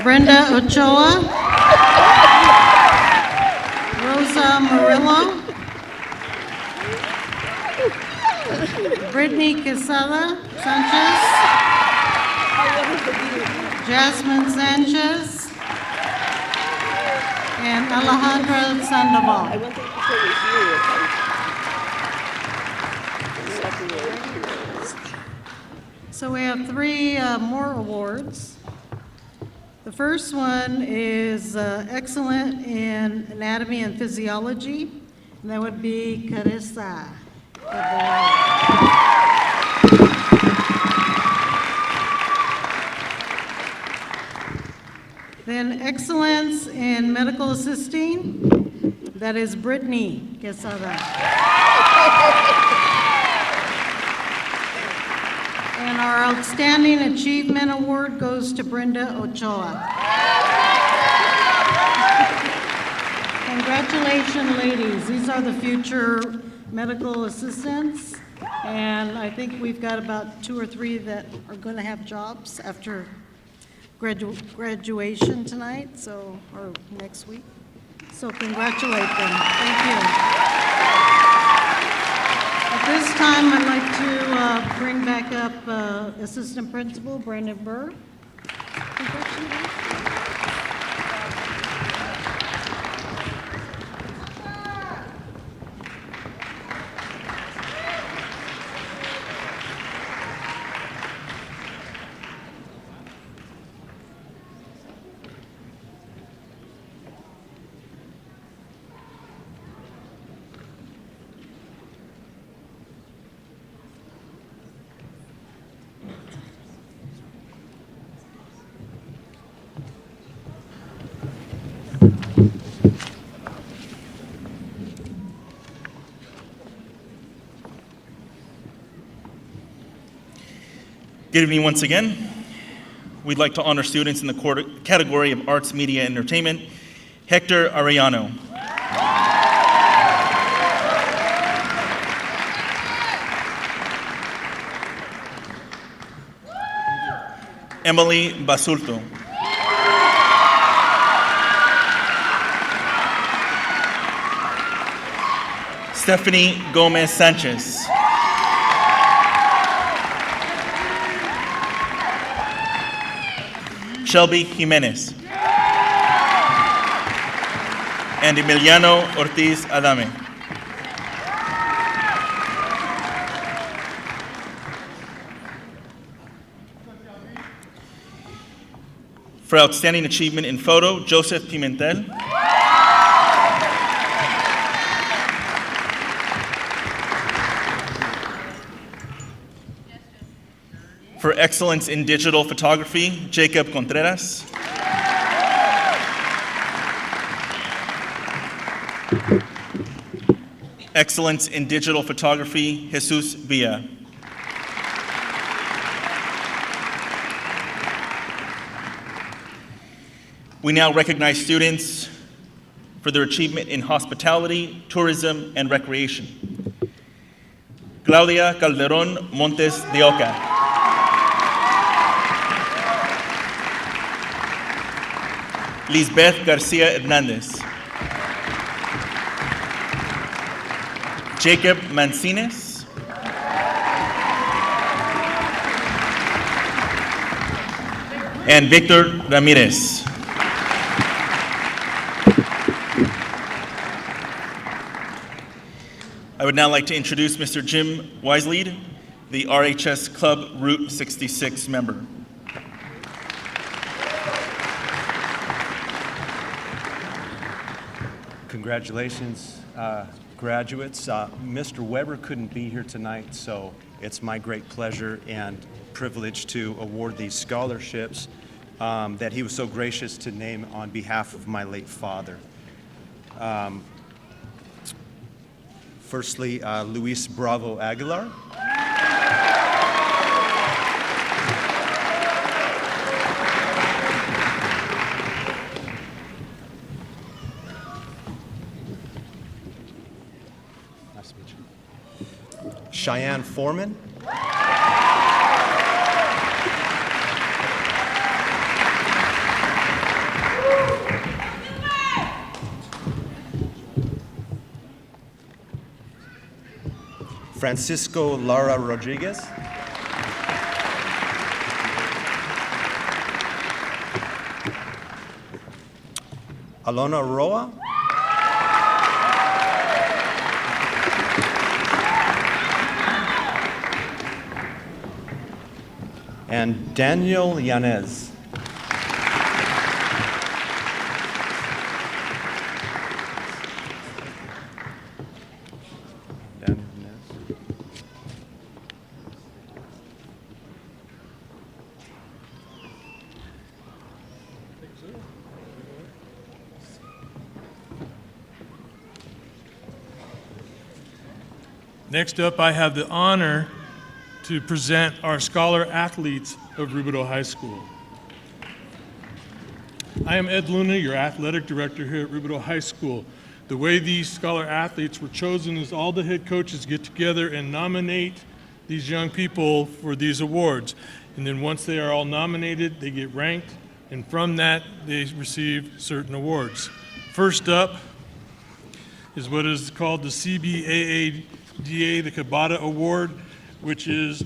Brenda Ochoa. Rosa Murillo. Brittany Quesada Sanchez. Jasmine Sanchez. And Alejandra Sandoval. So we have three more awards. The first one is excellent in anatomy and physiology, and that would be Carissa. Then excellence in medical assisting, that is Brittany Quesada. And our Outstanding Achievement Award goes to Brenda Ochoa. Congratulations, ladies. These are the future medical assistants. And I think we've got about 2 or 3 that are going to have jobs after graduation tonight, or next week. So congratulate them. Thank you. At this time, I'd like to bring back up Assistant Principal Brandon Burr. Congratulations. Good evening once again. We'd like to honor students in the category of Arts, Media, and Entertainment. Hector Arellano. Emily Basulto. Stephanie Gomez Sanchez. Shelby Jimenez. And Emiliano Ortiz Adame. For outstanding achievement in photo, Joseph Pimentel. For excellence in digital photography, Jacob Contreras. Excellence in digital photography, Jesus Villa. We now recognize students for their achievement in hospitality, tourism, and recreation. Claudia Calderon Montes de Oca. Lisbeth Garcia Hernandez. Jacob Mancines. And Victor Ramirez. I would now like to introduce Mr. Jim Wiselead, the RHS Club Route 66 member. Congratulations, graduates. Mr. Weber couldn't be here tonight, so it's my great pleasure and privilege to award these scholarships that he was so gracious to name on behalf of my late father. Firstly, Luis Bravo Aguilar. Nice to meet you. Cheyenne Foreman. Francisco Lara Rodriguez. Alona Roa. And Daniel Yanez. Next up, I have the honor to present our scholar athletes of Rubidoux High School. I am Ed Luna, your athletic director here at Rubidoux High School. The way these scholar athletes were chosen is all the head coaches get together and nominate these young people for these awards. And then once they are all nominated, they get ranked, and from that, they receive certain awards. First up is what is called the CBAADA, the Cabata Award, which is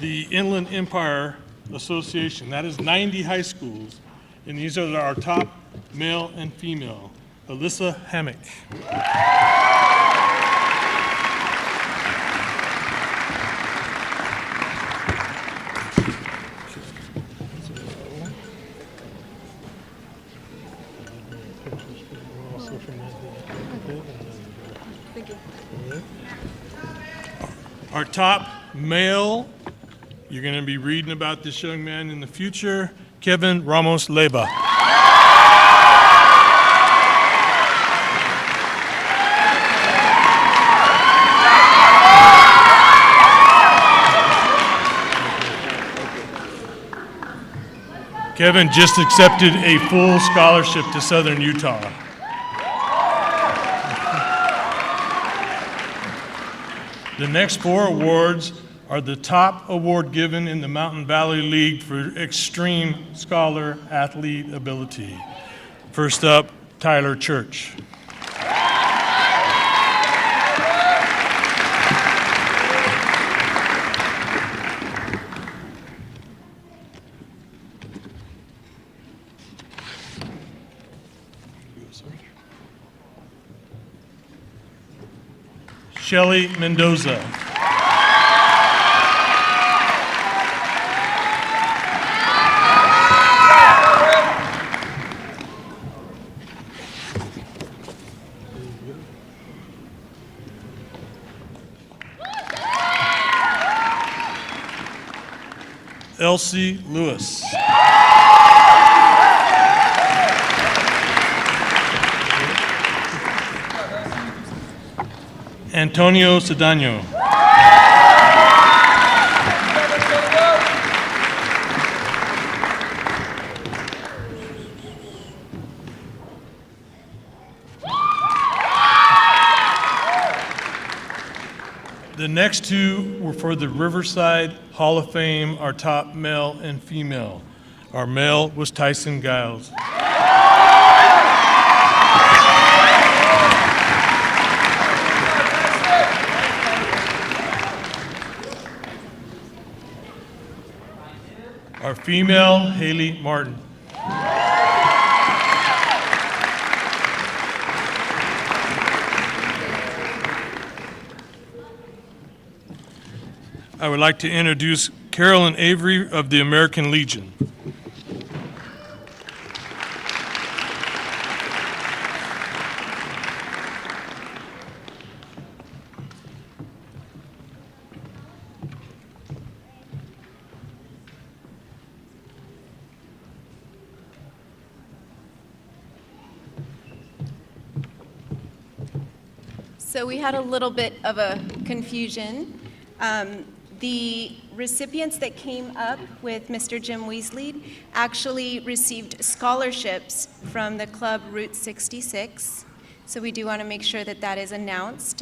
the Inland Empire Association. That is 90 high schools, and these are our top male and female. Alyssa Hammock. Our top male, you're going to be reading about this young man in the future, Kevin Ramos Leyva. Kevin just accepted a full scholarship to Southern Utah. The next 4 awards are the top award given in the Mountain Valley League for extreme scholar athlete ability. First up, Tyler Church. Shelly Mendoza. Elsie Lewis. Antonio Cedano. The next 2 were for the Riverside Hall of Fame, our top male and female. Our male was Tyson Giles. Our female, Haley Martin. I would like to introduce Carolyn Avery of the American Legion. So we had a little bit of a confusion. The recipients that came up with Mr. Jim Weasley actually received scholarships from the club Route 66. So we do want to make sure that that is announced.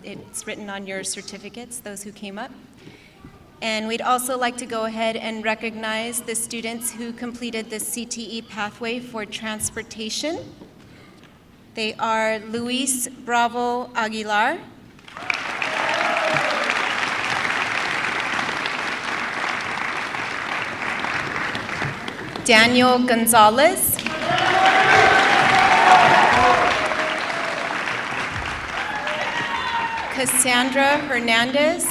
It's written on your certificates, those who came up. And we'd also like to go ahead and recognize the students who completed the CTE pathway for transportation. They are Luis Bravo Aguilar, Daniel Gonzalez. Cassandra Hernandez.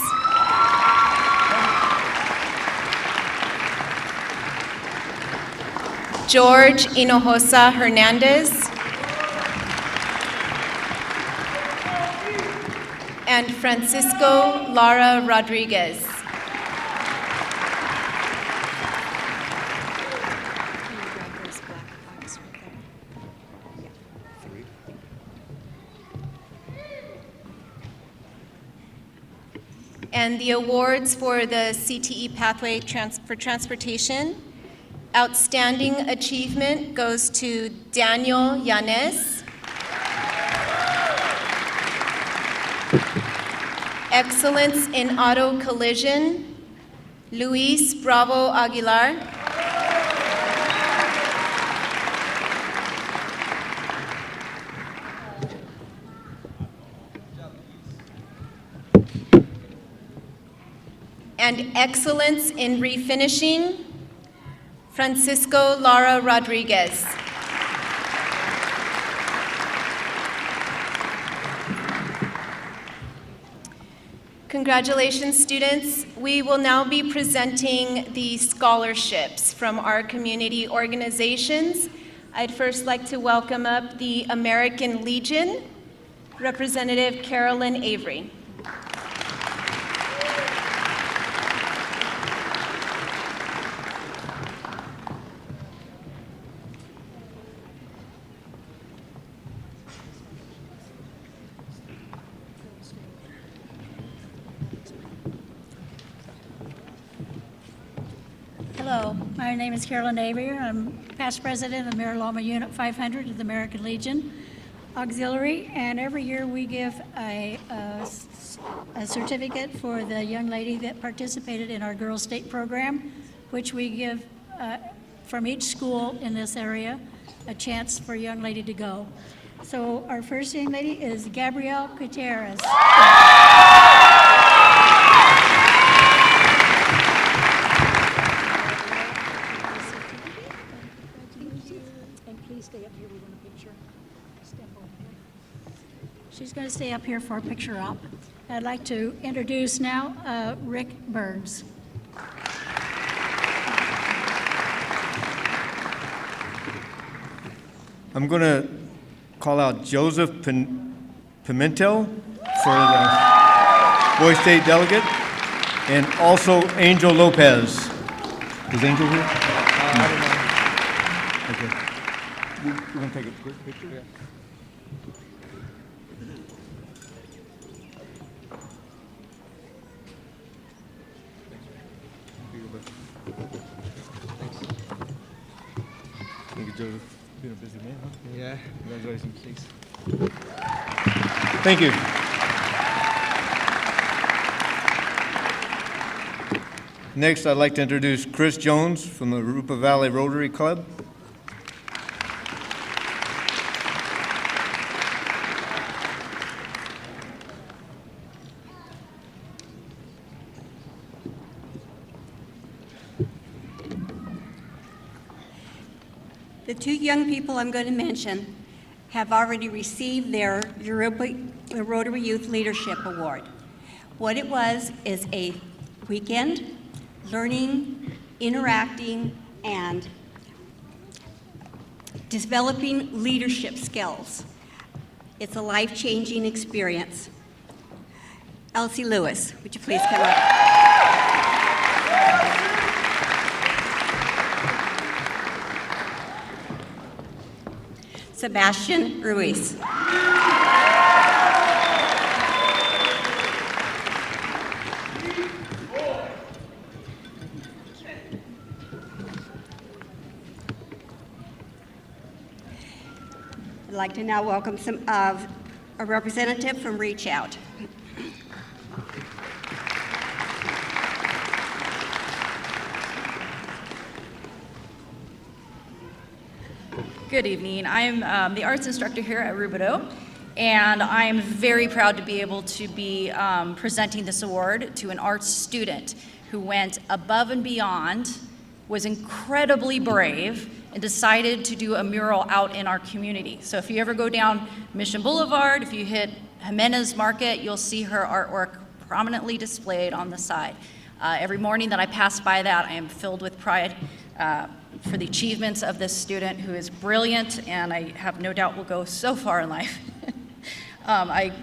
George Hinojosa Hernandez. And Francisco Lara Rodriguez. And the awards for the CTE Pathway for Transportation. Outstanding achievement goes to Daniel Yanes. Excellence in Auto Collision, Luis Bravo Aguilar. And excellence in refinishing, Francisco Lara Rodriguez. Congratulations, students. We will now be presenting the scholarships from our community organizations. I'd first like to welcome up the American Legion, Representative Carolyn Avery. Hello, my name is Carolyn Avery. I'm past president of Miraloma Unit 500 of the American Legion Auxiliary, and every year we give a certificate for the young lady that participated in our Girls State program, which we give from each school in this area a chance for a young lady to go. So our first young lady is Gabrielle Gutierrez. Stay up here, we want a picture. Step over here. She's going to stay up here for a picture op. I'd like to introduce now Rick Burns. I'm going to call out Joseph Pimentel for the Boy State delegate, and also Angel Lopez. Is Angel here? I don't know. Okay. We're going to take a quick picture? Yeah. Thank you, Joseph. Been a busy man, huh? Yeah. Congratulations, please. Thank you. Next, I'd like to introduce Chris Jones from the Rupa Valley Rotary Club. The two young people I'm going to mention have already received their Rotary Youth Leadership Award. What it was is a weekend learning, interacting, and developing leadership skills. It's a life-changing experience. Elsie Lewis, would you please come up? Sebastian Ruiz. I'd like to now welcome a representative from Reach Out. Good evening. I'm the arts instructor here at Rubidoux, and I'm very proud to be able to be presenting this award to an arts student who went above and beyond was incredibly brave and decided to do a mural out in our community. So if you ever go down Mission Boulevard, if you hit Jimenez Market, you'll see her artwork prominently displayed on the side. Every morning that I pass by that, I am filled with pride for the achievements of this student who is brilliant, and I have no doubt will go so far in life. I'd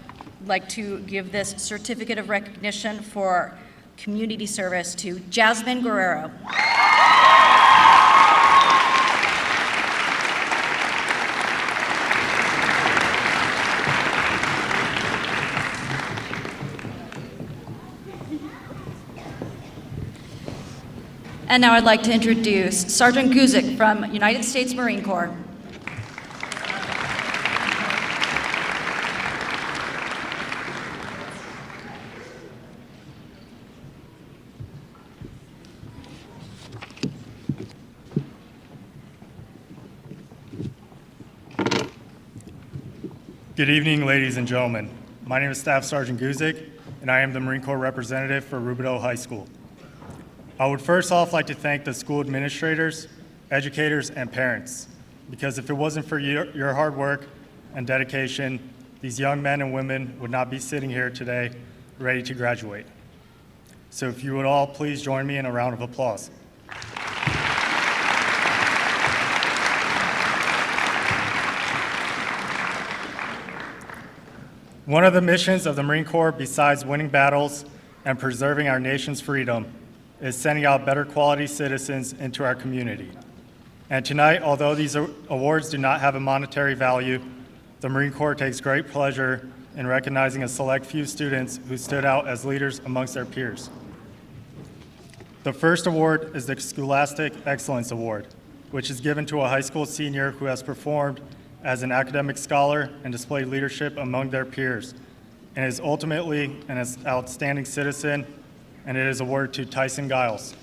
like to give this certificate of recognition for community service to Jasmine Guerrero. And now I'd like to introduce Sergeant Guzik from United States Marine Corps. Good evening, ladies and gentlemen. My name is Staff Sergeant Guzik, and I am the Marine Corps representative for Rubidoux High School. I would first off like to thank the school administrators, educators, and parents, because if it wasn't for your hard work and dedication, these young men and women would not be sitting here today ready to graduate. So if you would all please join me in a round of applause. One of the missions of the Marine Corps, besides winning battles and preserving our nation's freedom, is sending out better quality citizens into our community. And tonight, although these awards do not have a monetary value, the Marine Corps takes great pleasure in recognizing a select few students who stood out as leaders amongst their peers. The first award is the Scholastic Excellence Award, which is given to a high school senior who has performed as an academic scholar and displayed leadership among their peers, and is ultimately an outstanding citizen, and it is awarded to Tyson Giles.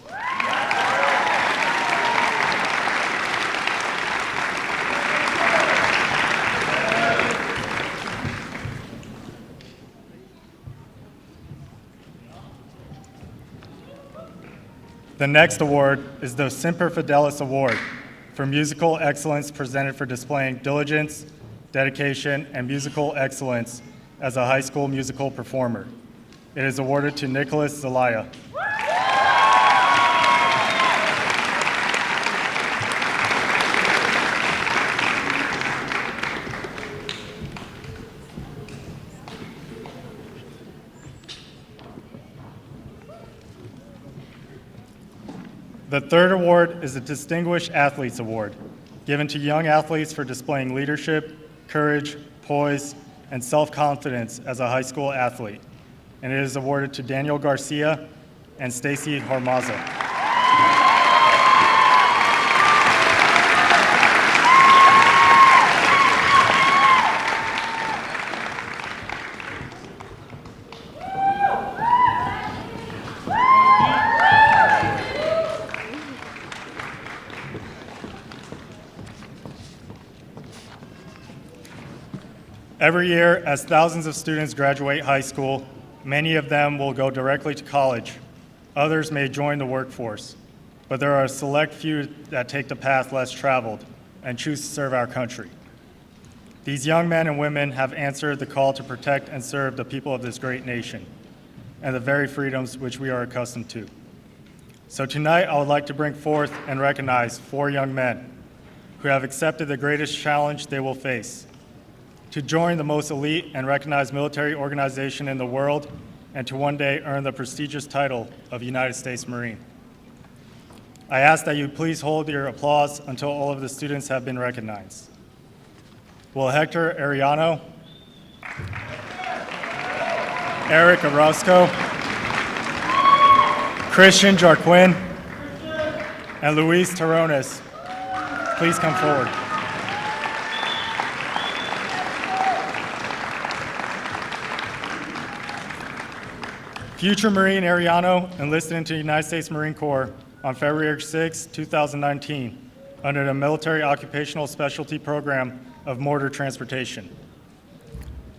The next award is the Semper Fidelis Award for musical excellence presented for displaying diligence, dedication, and musical excellence as a high school musical performer. It is awarded to Nicholas Zelaya. The third award is the Distinguished Athletes Award, given to young athletes for displaying leadership, courage, poise, and self-confidence as a high school athlete. And it is awarded to Daniel Garcia and Stacy Harmaza. Every year, as thousands of students graduate high school, many of them will go directly to college. Others may join the workforce, but there are a select few that take the path less traveled and choose to serve our country. These young men and women have answered the call to protect and serve the people of this great nation and the very freedoms which we are accustomed to. So tonight, I would like to bring forth and recognize 4 young men who have accepted the greatest challenge they will face: to join the most elite and recognized military organization in the world, and to one day earn the prestigious title of United States Marine. I ask that you please hold your applause until all of the students have been recognized. Will Hector Ariano, Eric Orozco, Christian Jarquin, and Luis Terrones please come forward? Future Marine Ariano enlisted into the United States Marine Corps on February 6, 2019, under the Military Occupational Specialty Program of Mortar Transportation.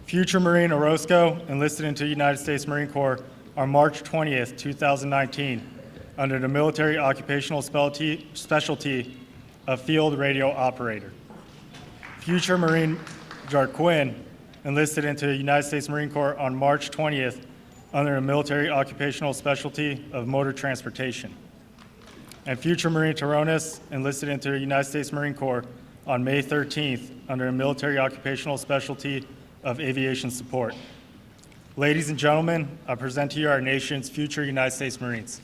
Future Marine Orozco enlisted into the United States Marine Corps on March 20th, 2019, under the military occupational specialty of field radio operator. Future Marine Jarquin enlisted into the United States Marine Corps on March 20th under the military occupational specialty of motor transportation. And future Marine Taronis enlisted into the United States Marine Corps on May 13th under the military occupational specialty of aviation support. Ladies and gentlemen, I present to you our nation's future United States Marines.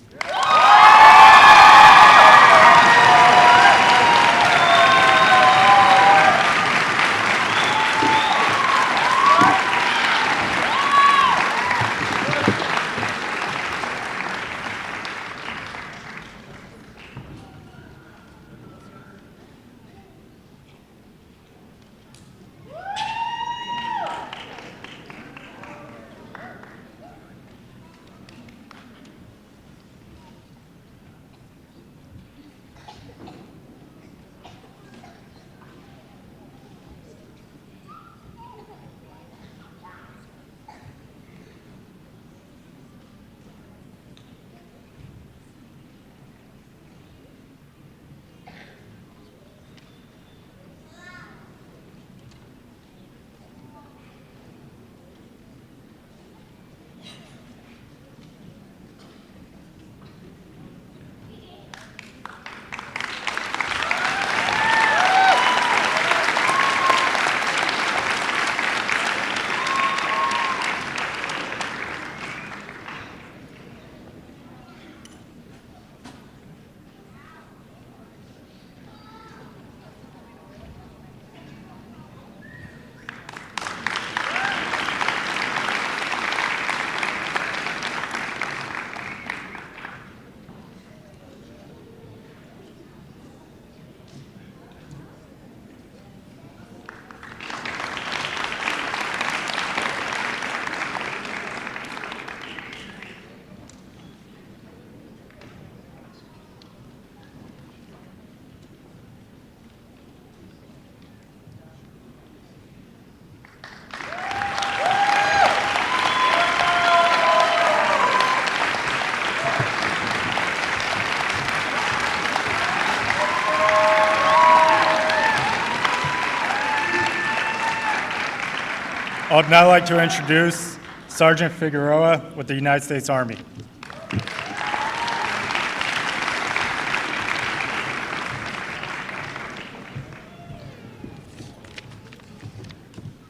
I'd now like to introduce Sergeant Figueroa with the United States Army.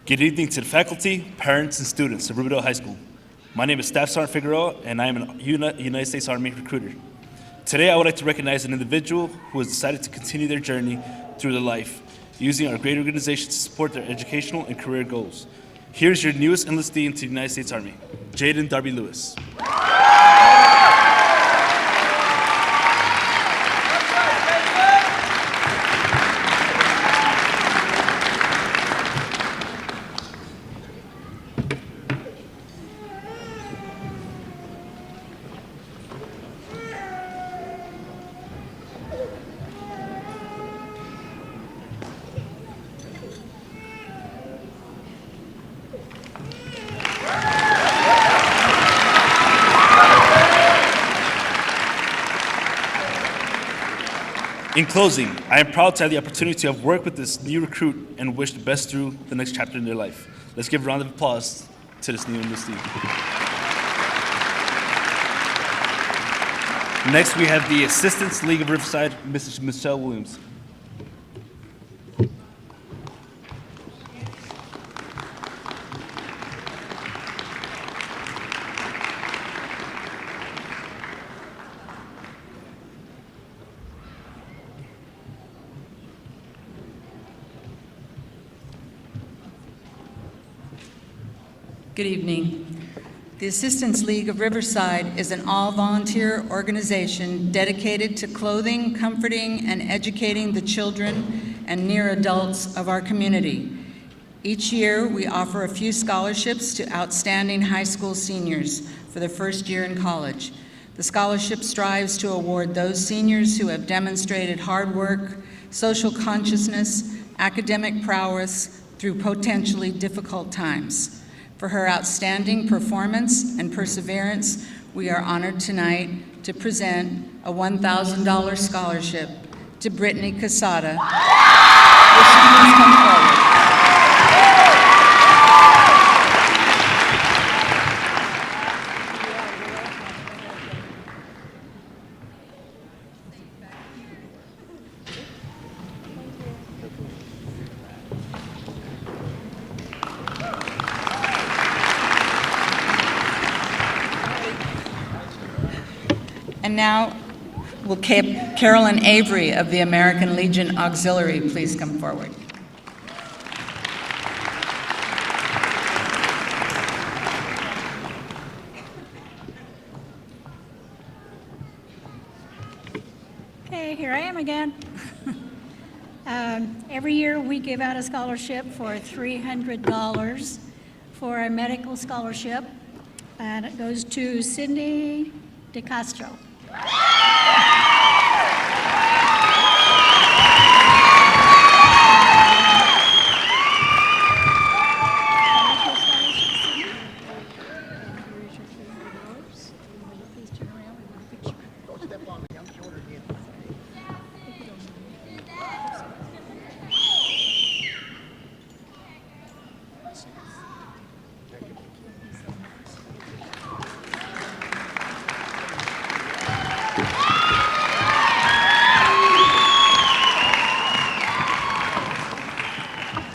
Good evening to the faculty, parents, and students of Rubidoux High School. My name is Staff Sergeant Figueroa, and I am a United States Army recruiter. Today, I would like to recognize an individual who has decided to continue their journey through their life, using our great organization to support their educational and career goals. Here's your newest enlistee into the United States Army, Jaden Darby Lewis. In closing, I am proud to have the opportunity to have worked with this new recruit and wish the best through the next chapter in their life. Let's give a round of applause to this new enlistee. Next, we have the Assistants League of Riverside, Mrs. Michelle Williams. Good evening. The Assistants League of Riverside is an all-volunteer organization dedicated to clothing, comforting, and educating the children and near adults of our community. Each year, we offer a few scholarships to outstanding high school seniors for their first year in college. The scholarship strives to award those seniors who have demonstrated hard work, social consciousness, academic prowess through potentially difficult times. For her outstanding performance and perseverance, we are honored tonight to present a $1,000 scholarship to Brittany Casada. Will she please come forward? And now, will Carolyn Avery of the American Legion Auxiliary please come forward? Okay, here I am again. Every year we give out a scholarship for $300 for a medical scholarship, and it goes to Cindy DeCastro.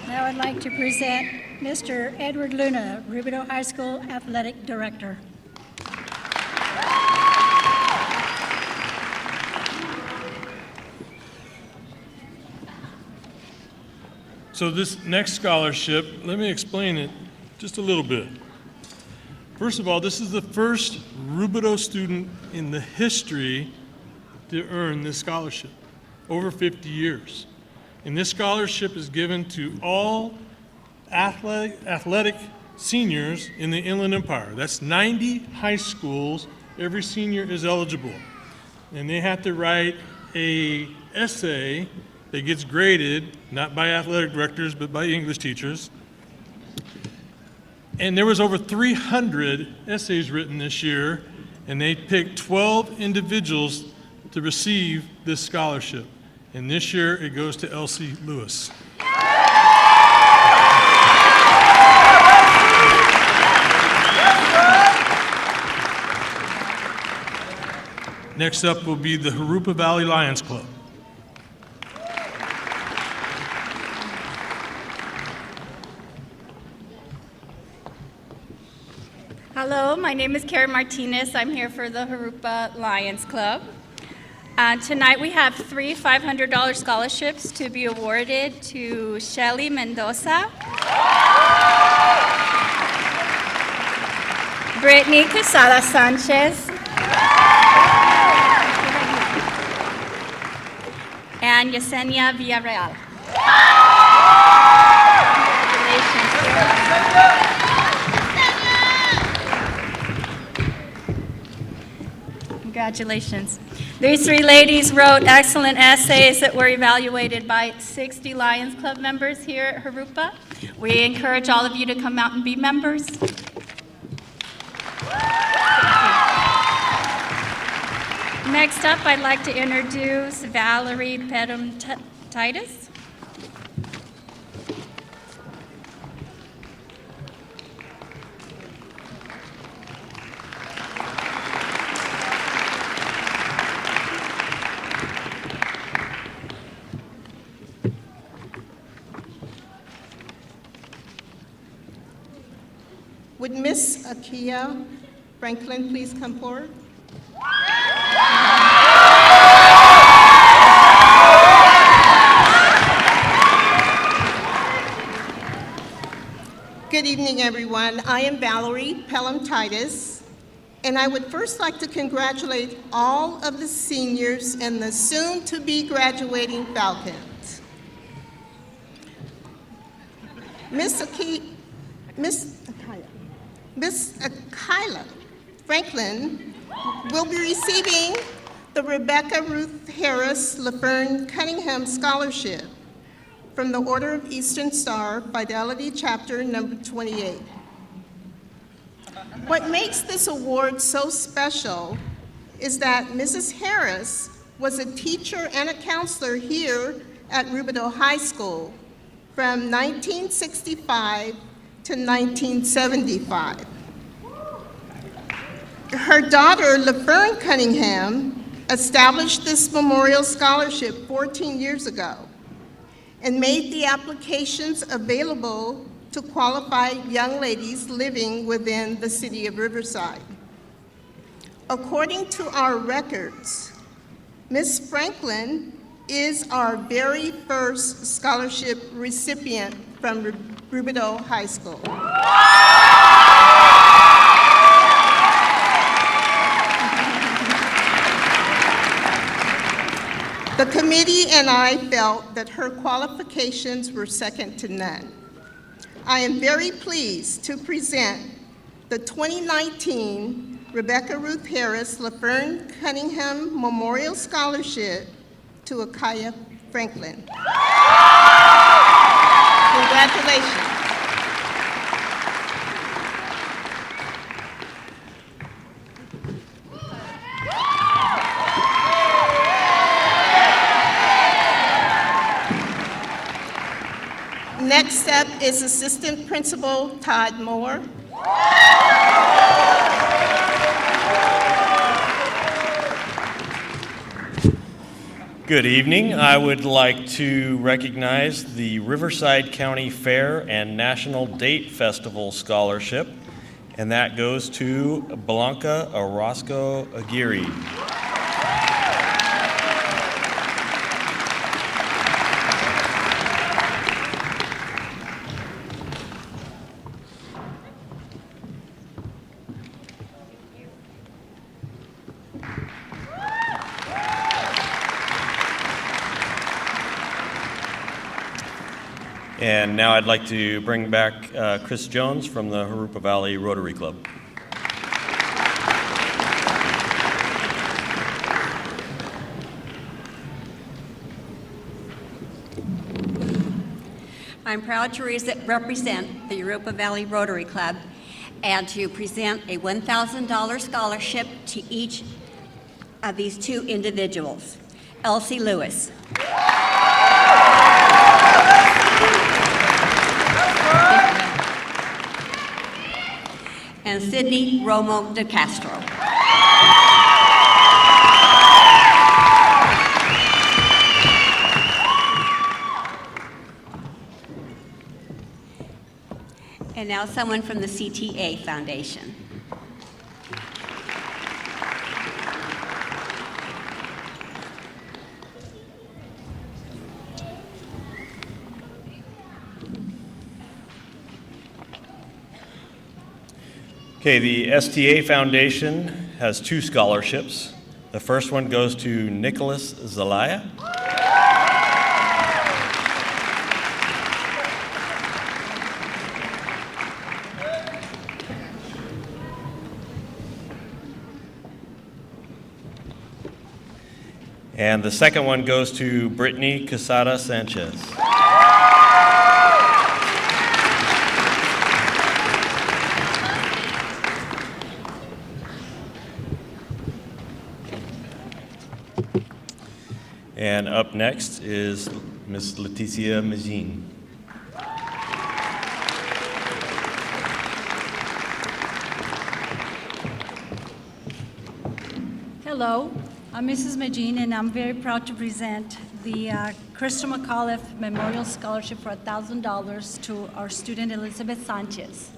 Now I'd like to present Mr. Edward Luna, Rubidoux High School Athletic Director. So this next scholarship, let me explain it just a little bit. First of all, this is the first Rubidoux student in the history to earn this scholarship, over 50 years. And this scholarship is given to all athletic seniors in the Inland Empire. That's 90 high schools. Every senior is eligible. And they have to write an essay that gets graded, not by athletic directors, but by English teachers. And there was over 300 essays written this year, and they picked 12 individuals to receive this scholarship. And this year it goes to Elsie Lewis. Next up will be the Jurupa Valley Lions Club. Hello, my name is Karen Martinez. I'm here for the Jurupa Lions Club. Tonight we have three $500 scholarships to be awarded to Shelly Mendoza, Brittany Quesada Sanchez, and Yesenia Villarreal. Congratulations. These three ladies wrote excellent essays that were evaluated by 60 Lions Club members here at Jurupa. We encourage all of you to come out and be members. Next up, I'd like to introduce Valerie Pedum-Titus. Would Miss Akia Franklin please come forward? Good evening, everyone. I am Valerie Pelham-Titus, and I would first like to congratulate all of the seniors and the soon-to-be graduating Falcons. Miss Akila Franklin will be receiving the Rebecca Ruth Harris LaFern Cunningham Scholarship from the Order of Eastern Star, Fidelity Chapter number 28. What makes this award so special is that Mrs. Harris was a teacher and a counselor here at Rubidoux High School from 1965 to 1975. Her daughter, LaFern Cunningham, established this memorial scholarship 14 years ago and made the applications available to qualified young ladies living within the city of Riverside. According to our records, Ms. Franklin is our very first scholarship recipient from Rubidoux High School. The committee and I felt that her qualifications were second to none. I am very pleased to present the 2019 Rebecca Ruth Harris LaFern Cunningham Memorial Scholarship to Akaya Franklin. Congratulations. Next up is Assistant Principal Todd Moore. Good evening. I would like to recognize the Riverside County Fair and National Date Festival Scholarship, and that goes to Blanca Orozco Aguirre. And now I'd like to bring back Chris Jones from the Harupa Valley Rotary Club. I'm proud to represent the Harupa Valley Rotary Club and to present a $1,000 scholarship to each of these two individuals. Elsie Lewis. And Sydney Romo de Castro. And now someone from the CTA Foundation. Okay, the STA Foundation has two scholarships. The first one goes to Nicholas Zelaya. And the second one goes to Brittany Casada Sanchez. And up next is Ms. Leticia Magin. Hello, I'm Mrs. Magin, and I'm very proud to present the Crystal McAuliffe Memorial Scholarship for $1,000 to our student Elizabeth Sanchez.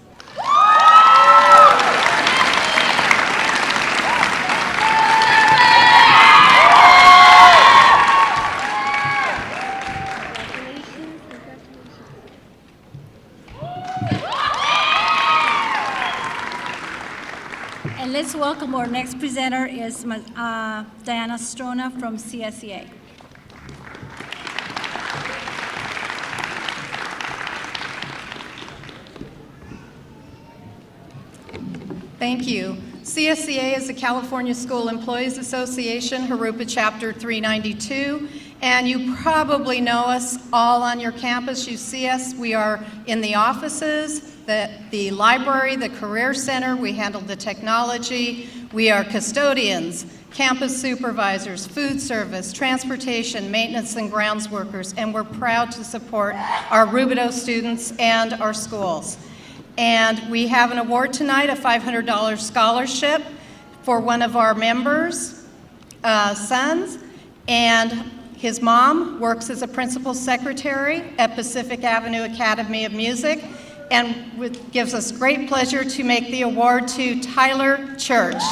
And let's welcome our next presenter is Diana Strona from CSEA. Thank you. CSEA is the California School Employees Association, Harupa Chapter 392, and you probably know us all on your campus. You see us. We are in the offices, the library, the career center. We handle the technology. We are custodians, campus supervisors, food service, transportation, maintenance, and grounds workers, and we're proud to support our Rubidoux students and our schools. And we have an award tonight, a $500 scholarship for one of our members' sons, and his mom works as a principal secretary at Pacific Avenue Academy of Music, and it gives us great pleasure to make the award to Tyler Church.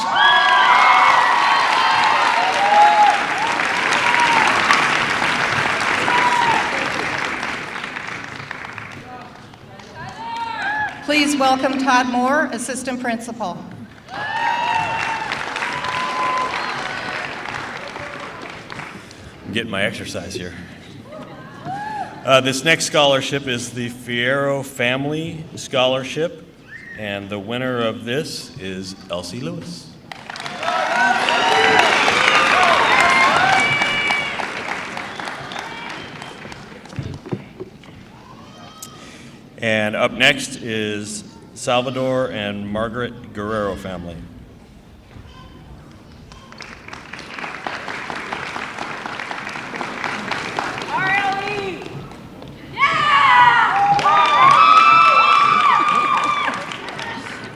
Please welcome Todd Moore, Assistant Principal. I'm getting my exercise here. This next scholarship is the Fierro Family Scholarship, and the winner of this is Elsie Lewis. And up next is Salvador and Margaret Guerrero family.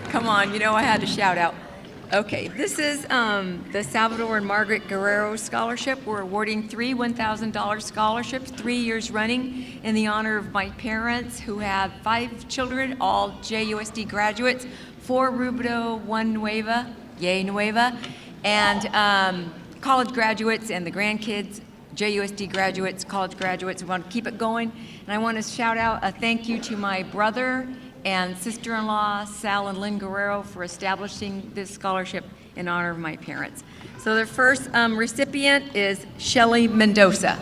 Come on, you know I had to shout out. Okay, this is the Salvador and Margaret Guerrero Scholarship. We're awarding 3 $1,000 scholarships, 3 years running, in the honor of my parents who have 5 children, all JUSD graduates, 4 Rubidoux, 1 Nueva, yay Nueva, and college graduates and the grandkids, JUSD graduates, college graduates. We want to keep it going. And I want to shout out a thank you to my brother and sister-in-law, Sal and Lynn Guerrero, for establishing this scholarship in honor of my parents. So the first recipient is Shelly Mendoza.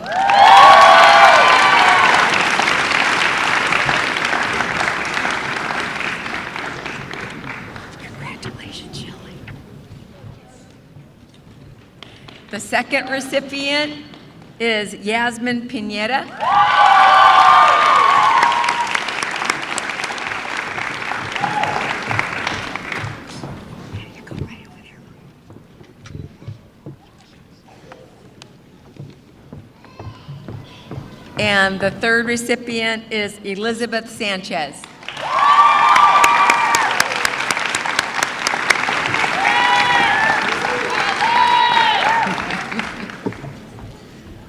Congratulations, Shelly. The second recipient is Yasmin Pineda. And the third recipient is Elizabeth Sanchez.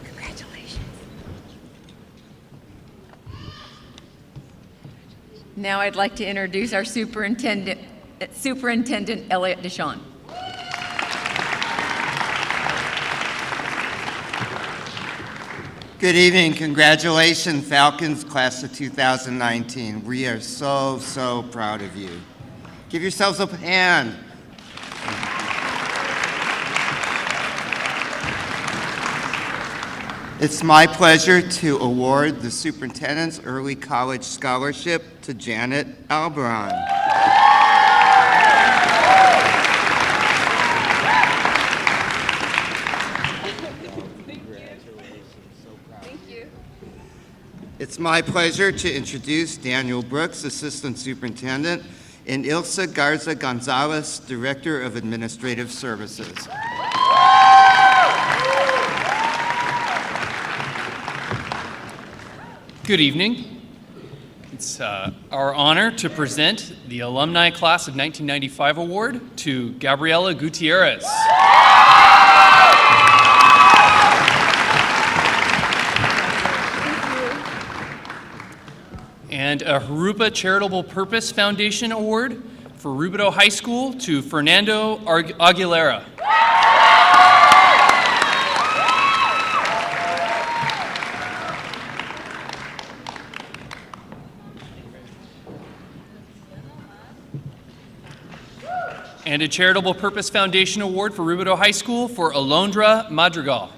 Congratulations. Now I'd like to introduce our Superintendent Elliot Deshawn. Good evening. Congratulations, Falcons, class of 2019. We are so, so proud of you. Give yourselves a hand. It's my pleasure to award the Superintendent's Early College Scholarship to Janet Albaron. It's my pleasure to introduce Daniel Brooks, Assistant Superintendent, and Ilsa Garza Gonzalez, Director of Administrative Services. Good evening. It's our honor to present the Alumni Class of 1995 Award to Gabriela Gutierrez. And a Harupa Charitable Purpose Foundation Award for Rubidoux High School to Fernando Aguilera. And a Charitable Purpose Foundation Award for Rubidoux High School for Alondra Madrigal.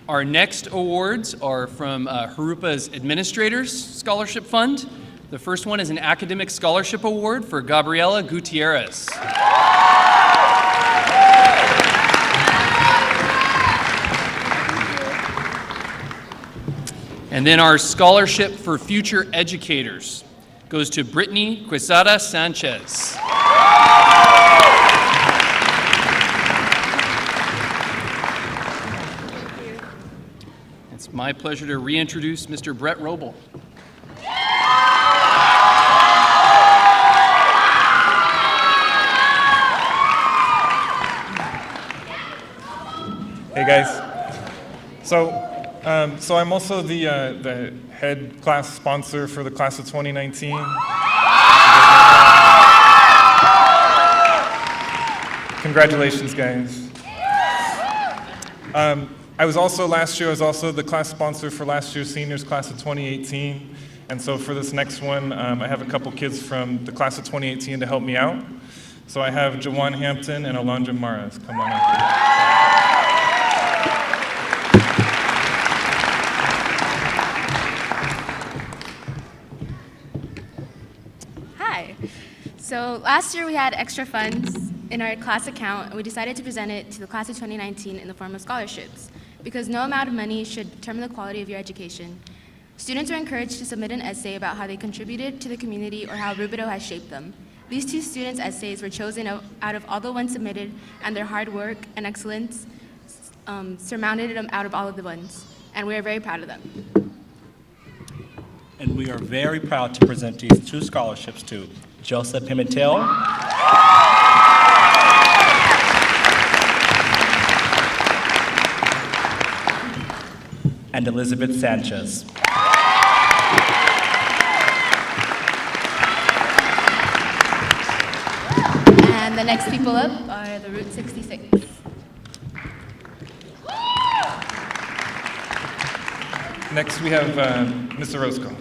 Our next awards are from Harupa's Administrators Scholarship Fund. The first one is an Academic Scholarship Award for Gabriela Gutierrez. And then our scholarship for future educators goes to Brittany Quesada Sanchez. It's my pleasure to reintroduce Mr. Brett Roble. Hey guys. So I'm also the head class sponsor for the class of 2019. Congratulations, guys. I was also the class sponsor for last year's seniors class of 2018. And so for this next one, I have a couple kids from the class of 2018 to help me out. So I have Jawan Hampton and Alondra Maras. Come on up. So last year we had extra funds in our class account, and we decided to present it to the class of 2019 in the form of scholarships, because no amount of money should determine the quality of your education. Students are encouraged to submit an essay about how they contributed to the community or how Rubidoux has shaped them. These two students' essays were chosen out of all the ones submitted, and their hard work and excellence surmounted them out of all of the ones, and we are very proud of them. And we are very proud to present these two scholarships to Joseph Pimentel and Elizabeth Sanchez. And the next people up are the Route 66. Next we have Ms. Orozco.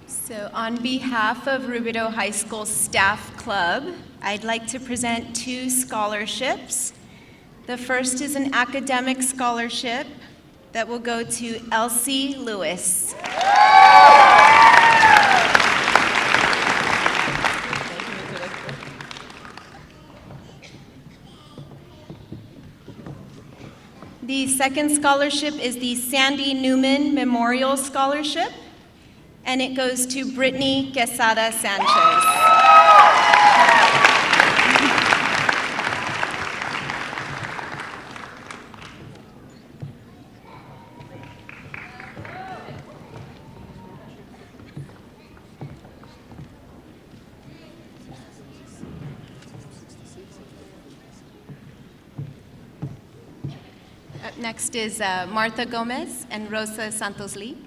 So on behalf of Rubidoux High School Staff Club, I'd like to present two scholarships. The first is an academic scholarship that will go to Elsie Lewis. The second scholarship is the Sandy Newman Memorial Scholarship, and it goes to Brittany Quesada Sanchez. Up next is Martha Gomez and Rosa Santos Lee.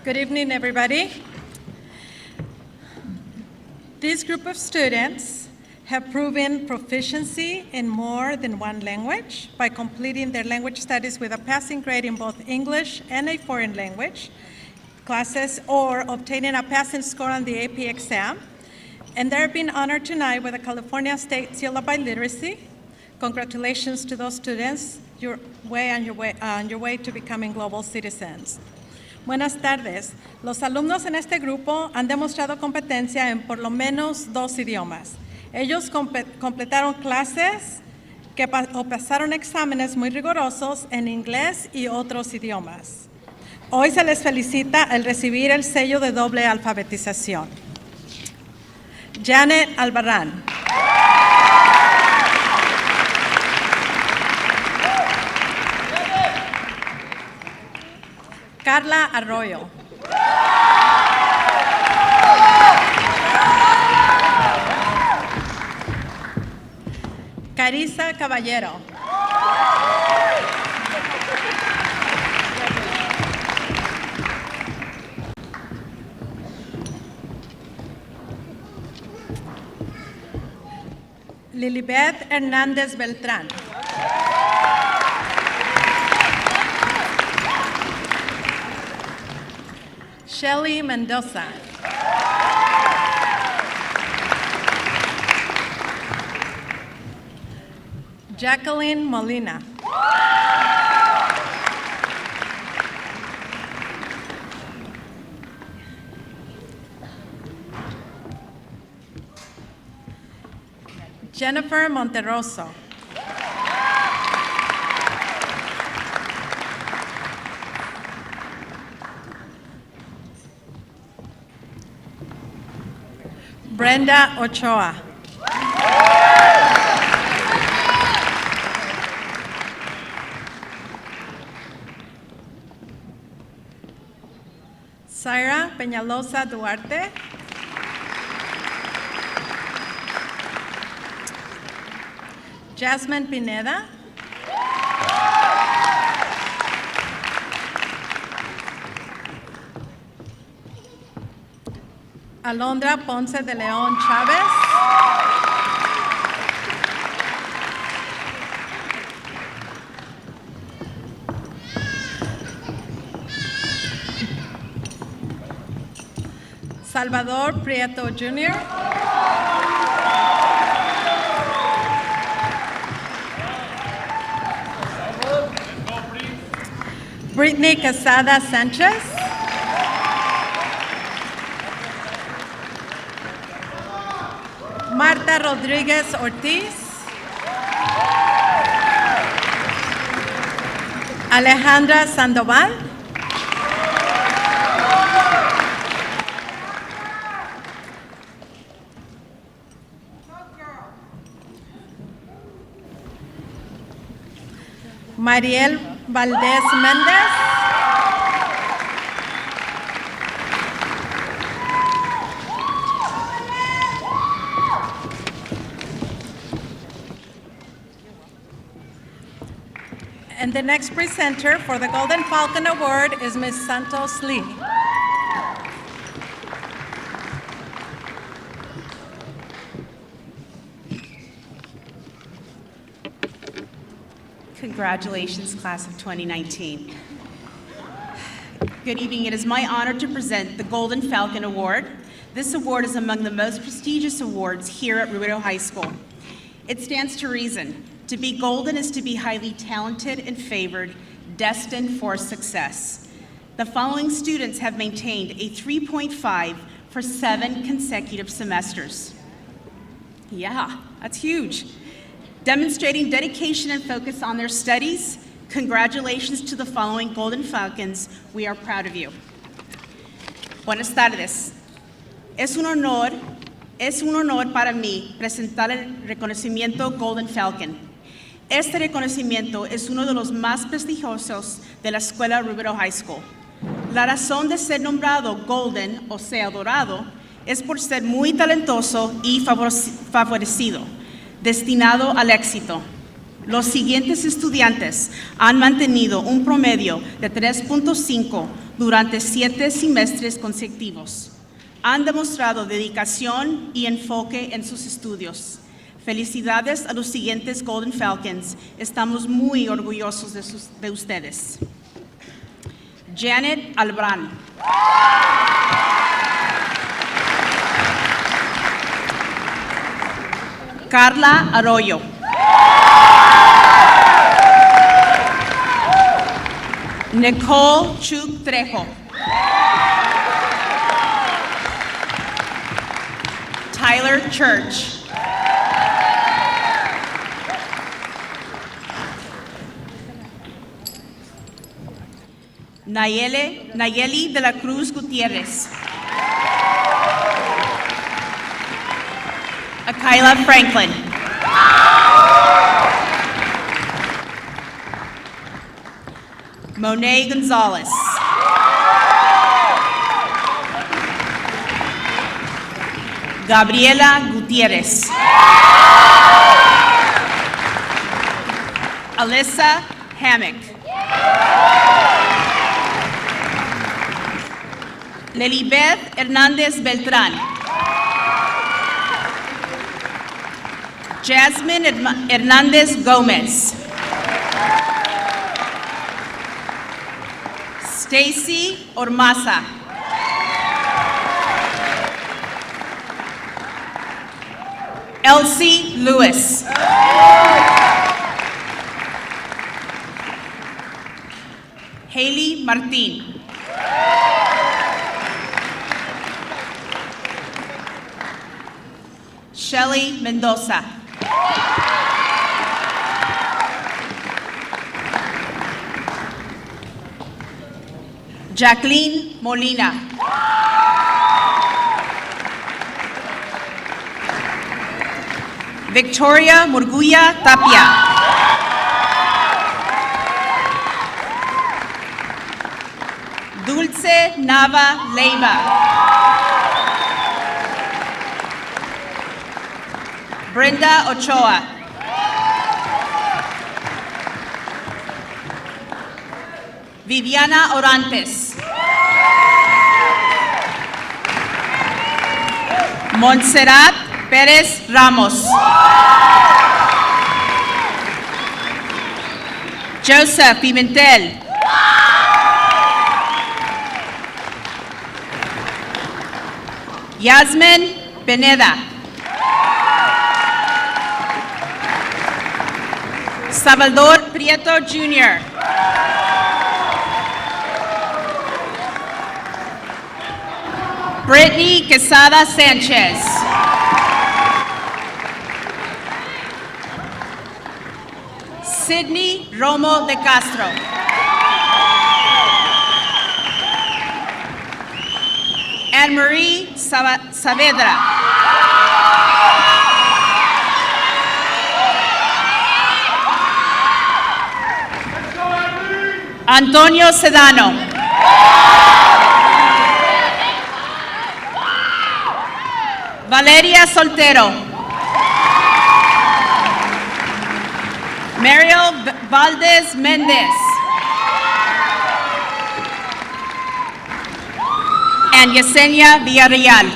Good evening, everybody. This group of students have proven proficiency in more than one language by completing their language studies with a passing grade in both English and a foreign language classes, or obtaining a passing score on the AP exam. And they're being honored tonight with the California State Seal of Biliteracy. Congratulations to those students. You're on your way to becoming global citizens. Buenas tardes. Los alumnos en este grupo han demostrado competencia en por lo menos dos idiomas. Ellos completaron clases o pasaron exámenes muy rigurosos en inglés y otros idiomas. Hoy se les felicita al recibir el sello de doble alfabetización. Janet Albarrán. Carla Arroyo. Carissa Caballero. Lilibeth Hernández Beltrán. Shelly Mendoza. Jacqueline Molina. Jennifer Monterroso. Brenda Ochoa. Zaira Peñalosa Duarte. Jasmine Pineda. Alondra Ponce de León Chávez. Salvador Prieto Jr. Brittany Casada Sanchez. Marta Rodríguez Ortiz. Alejandra Sandoval. Mariel Valdés Méndez. And the next presenter for the Golden Falcon Award is Ms. Santos Lee. Congratulations, class of 2019. Good evening. It is my honor to present the Golden Falcon Award. This award is among the most prestigious awards here at Rubidoux High School. It stands to reason. To be golden is to be highly talented and favored, destined for success. The following students have maintained a 3.5 for 7 consecutive semesters. Yeah, that's huge. Demonstrating dedication and focus on their studies, congratulations to the following Golden Falcons. We are proud of you. Buenas tardes. Es un honor para mí presentar el reconocimiento Golden Falcon. Este reconocimiento es uno de los más prestigiosos de la escuela Rubidoux High School. La razón de ser nombrado Golden, o sea, dorado, es por ser muy talentoso y favorecido, destinado al éxito. Los siguientes estudiantes han mantenido un promedio de 3.5 durante 7 semestres consecutivos. Han demostrado dedicación y enfoque en sus estudios. Felicidades a los siguientes Golden Falcons. Estamos muy orgullosos de ustedes. Janet Albran. Carla Arroyo. Nicole Chuk Trejo. Tyler Church. Nayeli de la Cruz Gutierrez. Akila Franklin. Monet Gonzalez. Gabriela Gutierrez. Alyssa Hammock. Lelibeth Hernández Beltrán. Jasmine Hernández Gómez. Stacy Ormaza. Elsie Lewis. Haley Martín. Shelly Mendoza. Jacqueline Molina. Victoria Murguia Tapia. Dulce Nava Leiva. Brenda Ochoa. Viviana Orantes. Montserrat Pérez Ramos. Joseph Pimentel. Yasmin Pineda. Salvador Prieto Jr. Brittany Quesada Sanchez. Sydney Romo de Castro. Anne-Marie Saavedra. Antonio Sedano. Valeria Soltero. Mariel Valdez Mendez. And Yesenia Villarreal.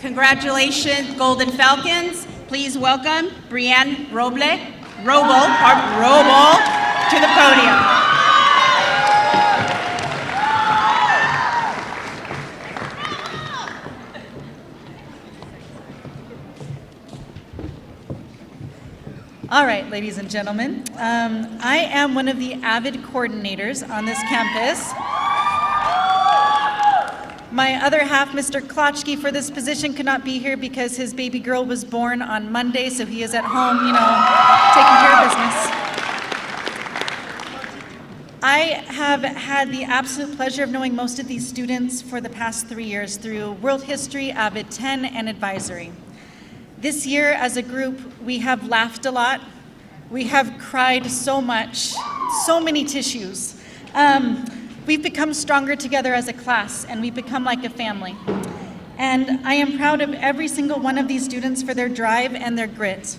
Congratulations, Golden Falcons. Please welcome Brianne Robo to the podium. All right, ladies and gentlemen, I am one of the AVID coordinators on this campus. My other half, Mr. Klotchke, for this position could not be here because his baby girl was born on Monday, so he is at home, taking care of business. I have had the absolute pleasure of knowing most of these students for the past 3 years through World History, AVID 10, and Advisory. This year, as a group, we have laughed a lot. We have cried so much, so many tissues. We've become stronger together as a class, and we've become like a family. And I am proud of every single one of these students for their drive and their grit.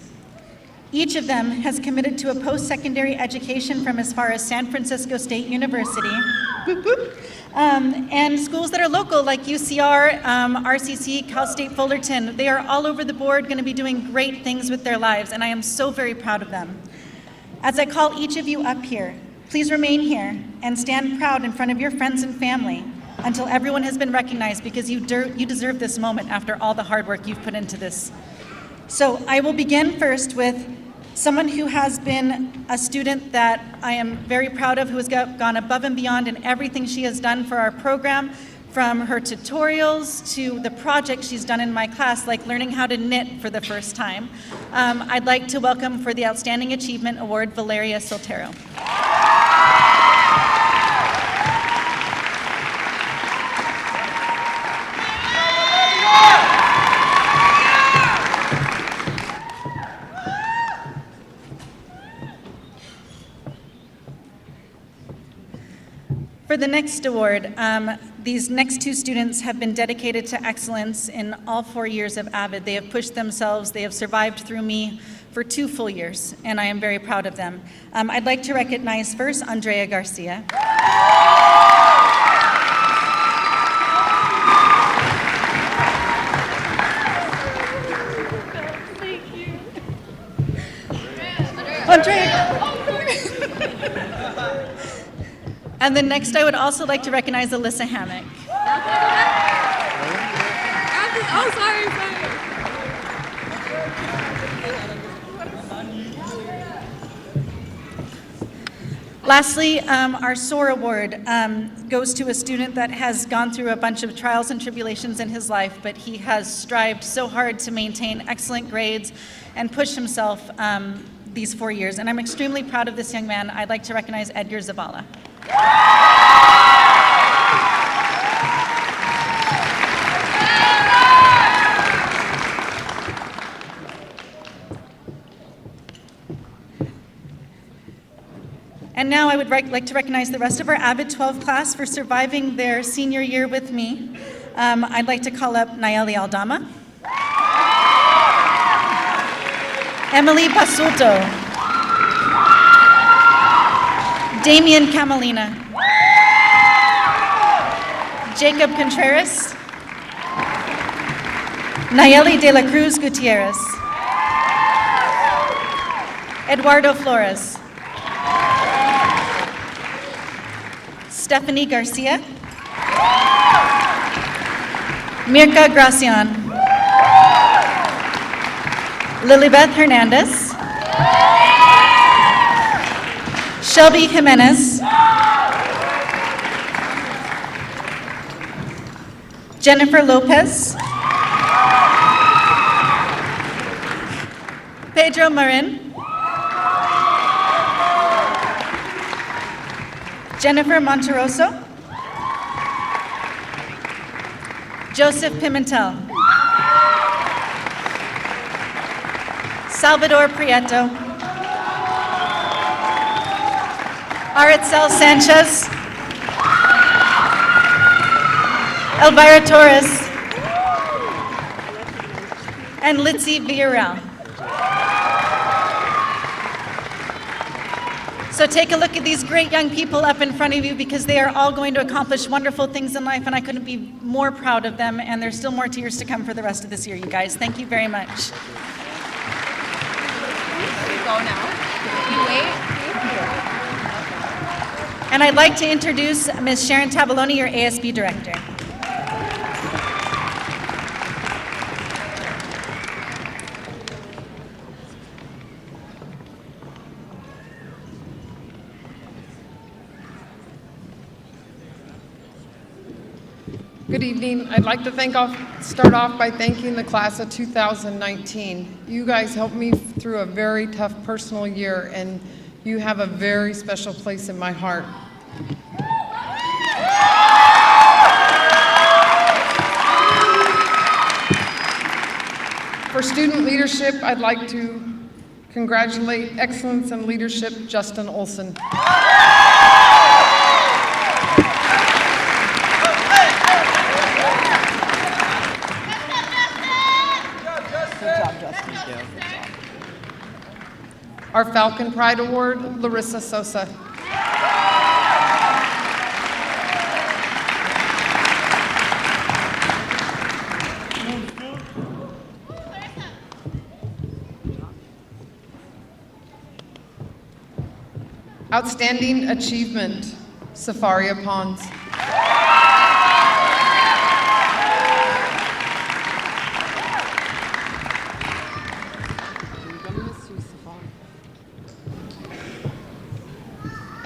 Each of them has committed to a post-secondary education from as far as San Francisco State University, and schools that are local like UCR, RCC, Cal State Fullerton. They are all over the board, going to be doing great things with their lives, and I am so very proud of them. As I call each of you up here, please remain here and stand proud in front of your friends and family until everyone has been recognized, because you deserve this moment after all the hard work you've put into this. So I will begin first with someone who has been a student that I am very proud of, who has gone above and beyond in everything she has done for our program, from her tutorials to the projects she's done in my class, like learning how to knit for the first time. I'd like to welcome for the Outstanding Achievement Award, Valeria Soltero. For the next award, these next two students have been dedicated to excellence in all 4 years of AVID. They have pushed themselves, they have survived through me for 2 full years, and I am very proud of them. I'd like to recognize first Andrea Garcia. Thank you. Andrea! And then next, I would also like to recognize Alyssa Hammock. Oh, sorry. Lastly, our SOAR Award goes to a student that has gone through a bunch of trials and tribulations in his life, but he has strived so hard to maintain excellent grades and push himself these 4 years. And I'm extremely proud of this young man. I'd like to recognize Edgar Zavala. And now I would like to recognize the rest of our Avid 12 class for surviving their senior year with me. I'd like to call up Nayeli Aldama, Emily Basulto, Damian Camelina, Jacob Contreras, Nayeli de la Cruz Gutierrez, Eduardo Flores, Stephanie Garcia, Mirka Gracian, Lilibeth Hernandez, Shelby Jimenez, Jennifer Lopez, Pedro Marin, Jennifer Monteroso, Joseph Pimentel, Salvador Prieto, Aritzel Sanchez, Elvira Torres, and Litzy Villarreal. So take a look at these great young people up in front of you, because they are all going to accomplish wonderful things in life, and I couldn't be more proud of them, and there's still more years to come for the rest of this year, you guys. Thank you very much. Go now. You wait. And I'd like to introduce Ms. Sharon Tavoloni, your ASB Director. Good evening. I'd like to start off by thanking the class of 2019. You guys helped me through a very tough personal year, and you have a very special place in my heart. For student leadership, I'd like to congratulate Excellence in Leadership, Justin Olson. Our Falcon Pride Award, Larissa Sosa. Outstanding Achievement, Safaria Pons.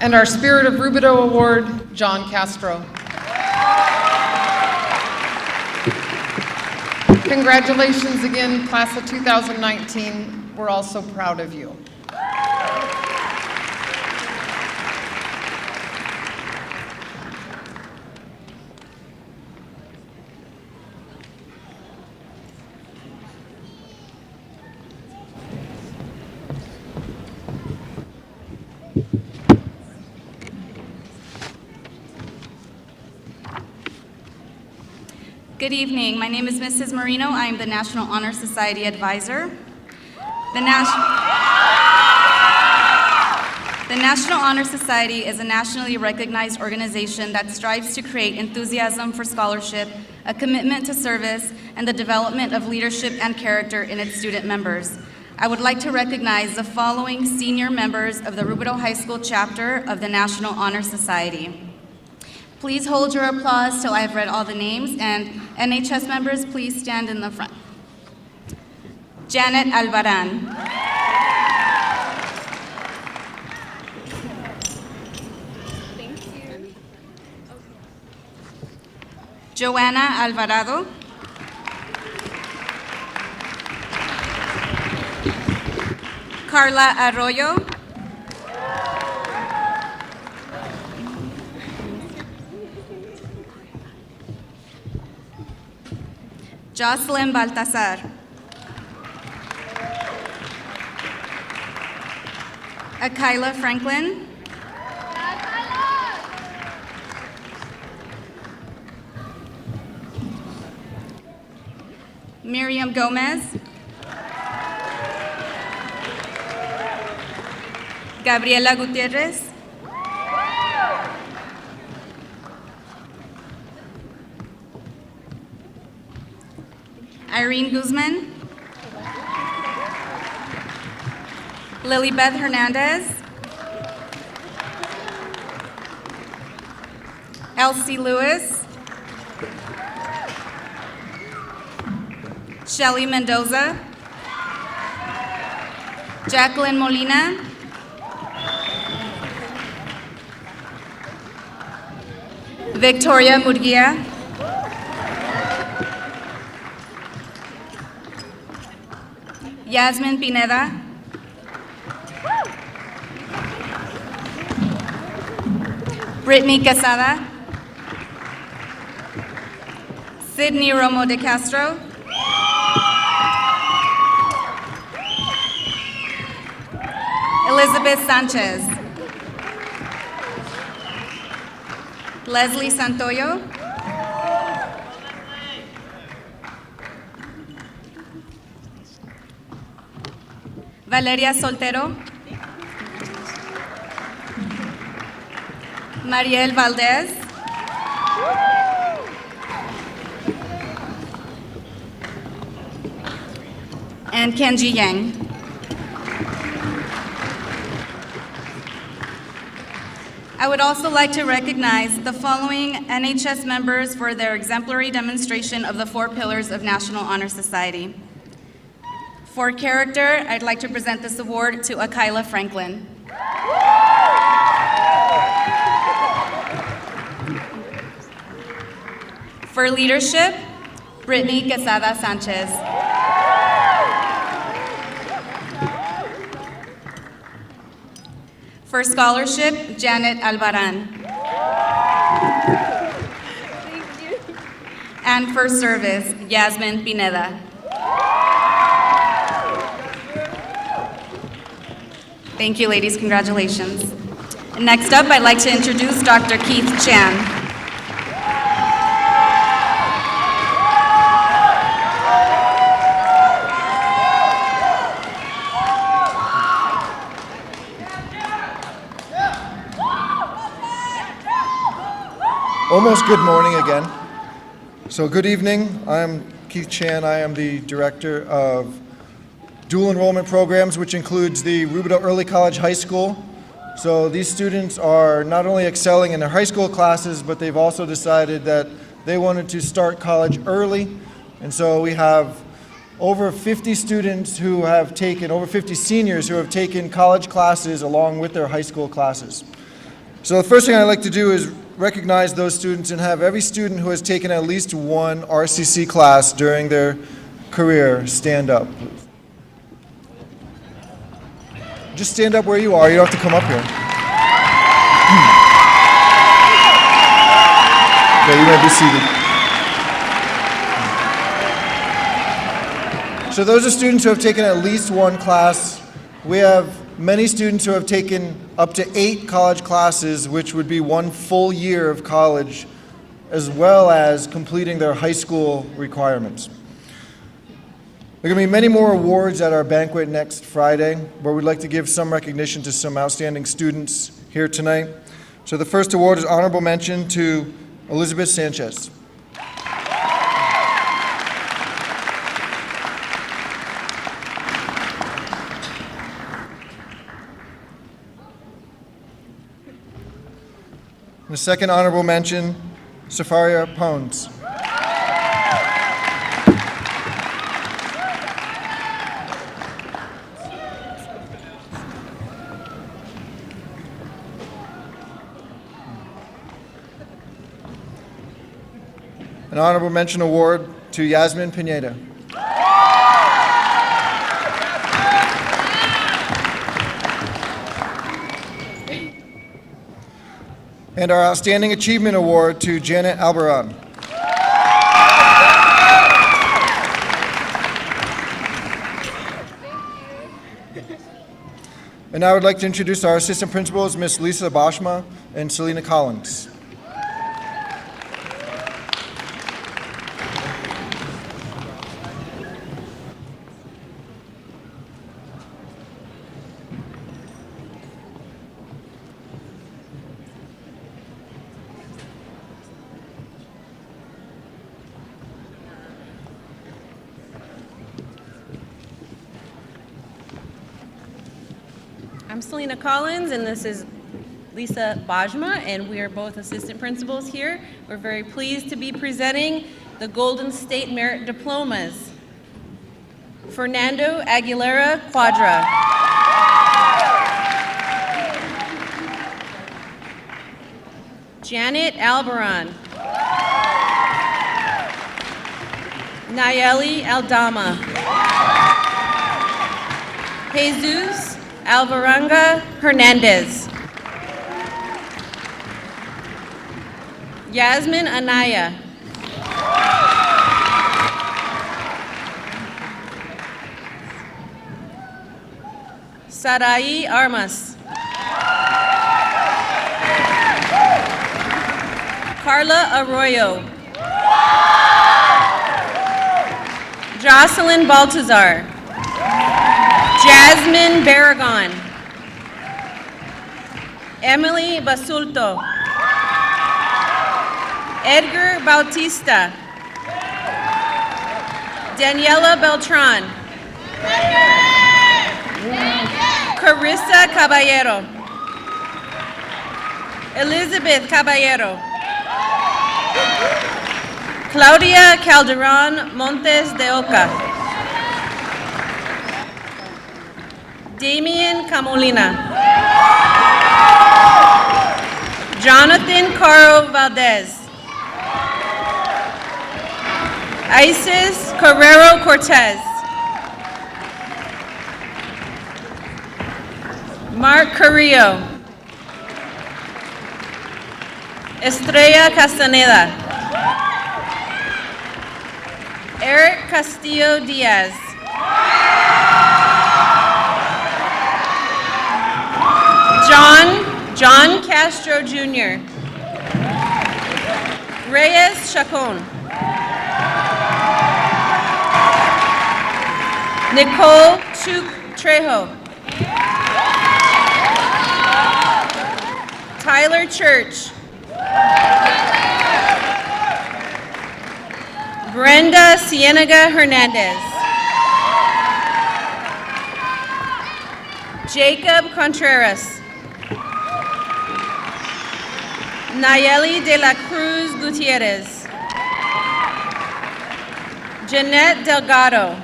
And our Spirit of Rubidoux Award, John Castro. Congratulations again, class of 2019. We're all so proud of you. Good evening. My name is Mrs. Marino. I am the National Honor Society Advisor. The National Honor Society is a nationally recognized organization that strives to create enthusiasm for scholarship, a commitment to service, and the development of leadership and character in its student members. I would like to recognize the following senior members of the Rubidoux High School chapter of the National Honor Society. Please hold your applause till I have read all the names, and NHS members, please stand in the front. Janet Alvaran. Joanna Alvarado, Carla Arroyo, Jocelyn Baltazar, Akila Franklin, Miriam Gomez, Gabriela Gutierrez, Irene Guzman, Lilybeth Hernandez, Elsie Lewis, Shelly Mendoza, Jacqueline Molina, Victoria Murguia, Yasmin Pineda, Brittany Quesada, Sydney Romo de Castro, Elizabeth Sanchez, Leslie Santoyo, Valeria Soltero, Mariel Valdez, and Kenji Yang. I would also like to recognize the following NHS members for their exemplary demonstration of the 4 pillars of National Honor Society. For character, I'd like to present this award to Akila Franklin. For leadership, Brittany Quesada Sanchez. For scholarship, Janet Albaran. And for service, Yasmin Pineda. Thank you, ladies. Congratulations. And next up, I'd like to introduce Dr. Keith Chan. Almost good morning again. So good evening. I'm Keith Chan. I am the director of dual enrollment programs, which includes the Rubidoux Early College High School. So these students are not only excelling in their high school classes, but they've also decided that they wanted to start college early. And so we have over 50 students who have taken, over 50 seniors who have taken college classes along with their high school classes. So the first thing I'd like to do is recognize those students and have every student who has taken at least one RCC class during their career stand up, please. Just stand up where you are. You don't have to come up here. Okay, you may be seated. So those are students who have taken at least one class. We have many students who have taken up to 8 college classes, which would be 1 full year of college, as well as completing their high school requirements. There are going to be many more awards at our banquet next Friday, where we'd like to give some recognition to some outstanding students here tonight. So the first award is honorable mention to Elizabeth Sanchez. The second honorable mention, Safaria Pones. An honorable mention award to Yasmin Pineda. And our Outstanding Achievement Award to Janet Albaran. And I would like to introduce our assistant principals, Ms. Lisa Boschma and Selena Collins. I'm Selena Collins, and this is Lisa Bajma, and we are both assistant principals here. We're very pleased to be presenting the Golden State Merit Diplomas. Fernando Aguilera Quadra. Janet Albaran. Nayeli Aldama. Jesus Alvaranga Hernandez. Yasmin Anaya. Sarai Armas. Carla Arroyo. Jocelyn Baltazar. Jasmine Barragon. Emily Basulto. Edgar Bautista. Daniela Beltran. Carissa Caballero. Elizabeth Caballero. Claudia Calderon Montes de Oca. Damian Camolina. Jonathan Caro Valdez. Isis Carrero Cortez. Mark Carrillo. Estrella Castaneda. Eric Castillo Diaz. John Castro Jr. Reyes Chacon. Nicole Chuk Trejo. Tyler Church. Brenda Cienega Hernandez. Jacob Contreras. Nayeli de la Cruz Gutierrez. Jeanette Delgado.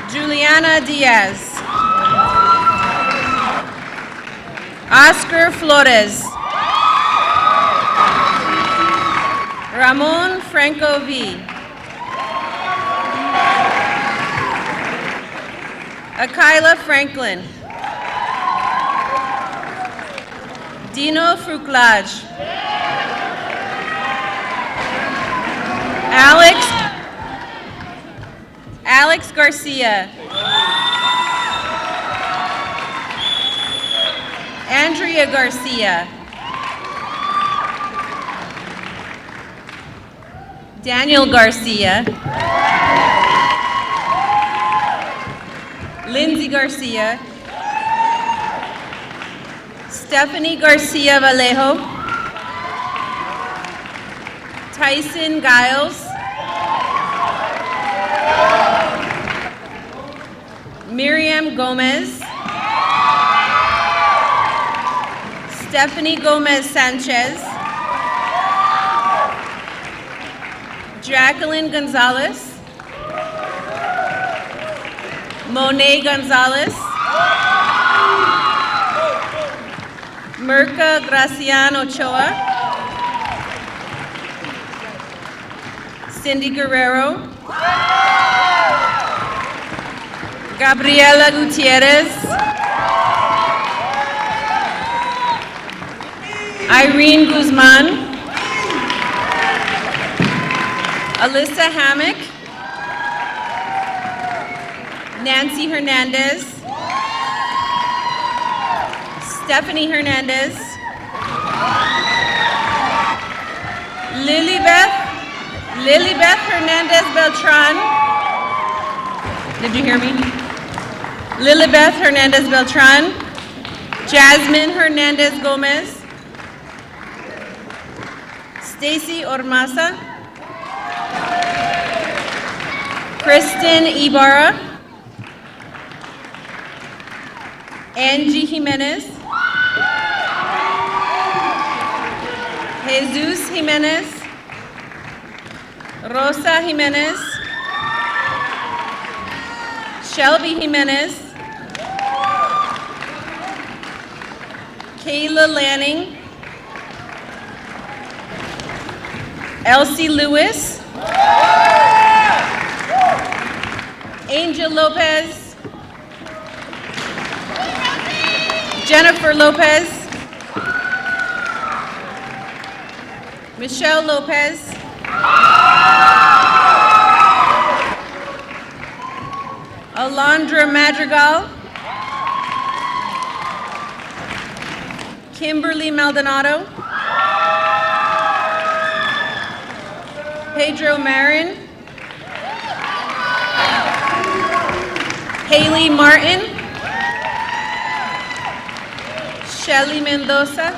Juliana Diaz. Oscar Flores. Ramon Franco V. Akila Franklin. Dino Fruclage. Alex Garcia. Andrea Garcia. Daniel Garcia. Lindsay Garcia. Stephanie Garcia Vallejo. Tyson Giles. Miriam Gomez. Stephanie Gomez Sanchez. Jacqueline Gonzalez. Monet Gonzalez. Mirka Gracian Ochoa. Cindy Guerrero, Gabriela Gutierrez, Irene Guzman, Alyssa Hammock, Nancy Hernandez, Stephanie Hernandez, Lilybeth Hernandez Beltran. Did you hear me? Lilybeth Hernandez Beltran, Jasmine Hernandez Gomez, Stacy Ormaza, Kristen Ibarra, Angie Jimenez, Jesus Jimenez, Rosa Jimenez, Shelby Jimenez, Kayla Lanning, Elsie Lewis, Angel Lopez, Jennifer Lopez, Michelle Lopez, Alondra Madrigal, Kimberly Maldonado, Pedro Marin, Haley Martin, Shelly Mendoza,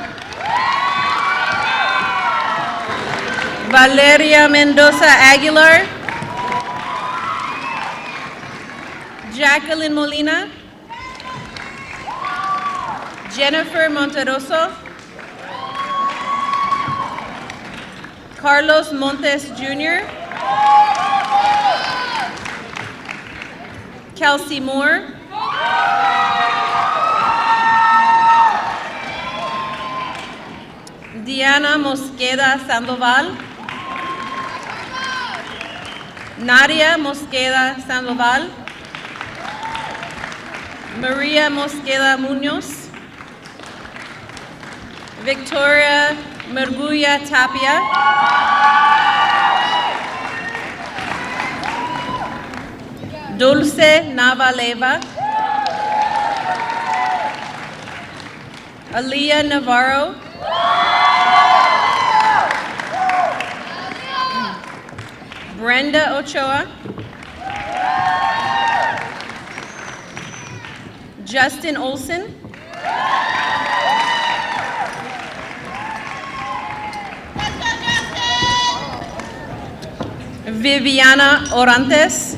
Valeria Mendoza Aguilar, Jacqueline Molina, Jennifer Monteroso, Carlos Montes Jr., Kelsey Moore, Diana Mosqueda Sandoval, Nadia Mosqueda Sandoval, Maria Mosqueda Munoz, Victoria Merguya Tapia, Dulce Navaleva, Aaliyah Navarro, Brenda Ochoa, Justin Olson, Viviana Orantes,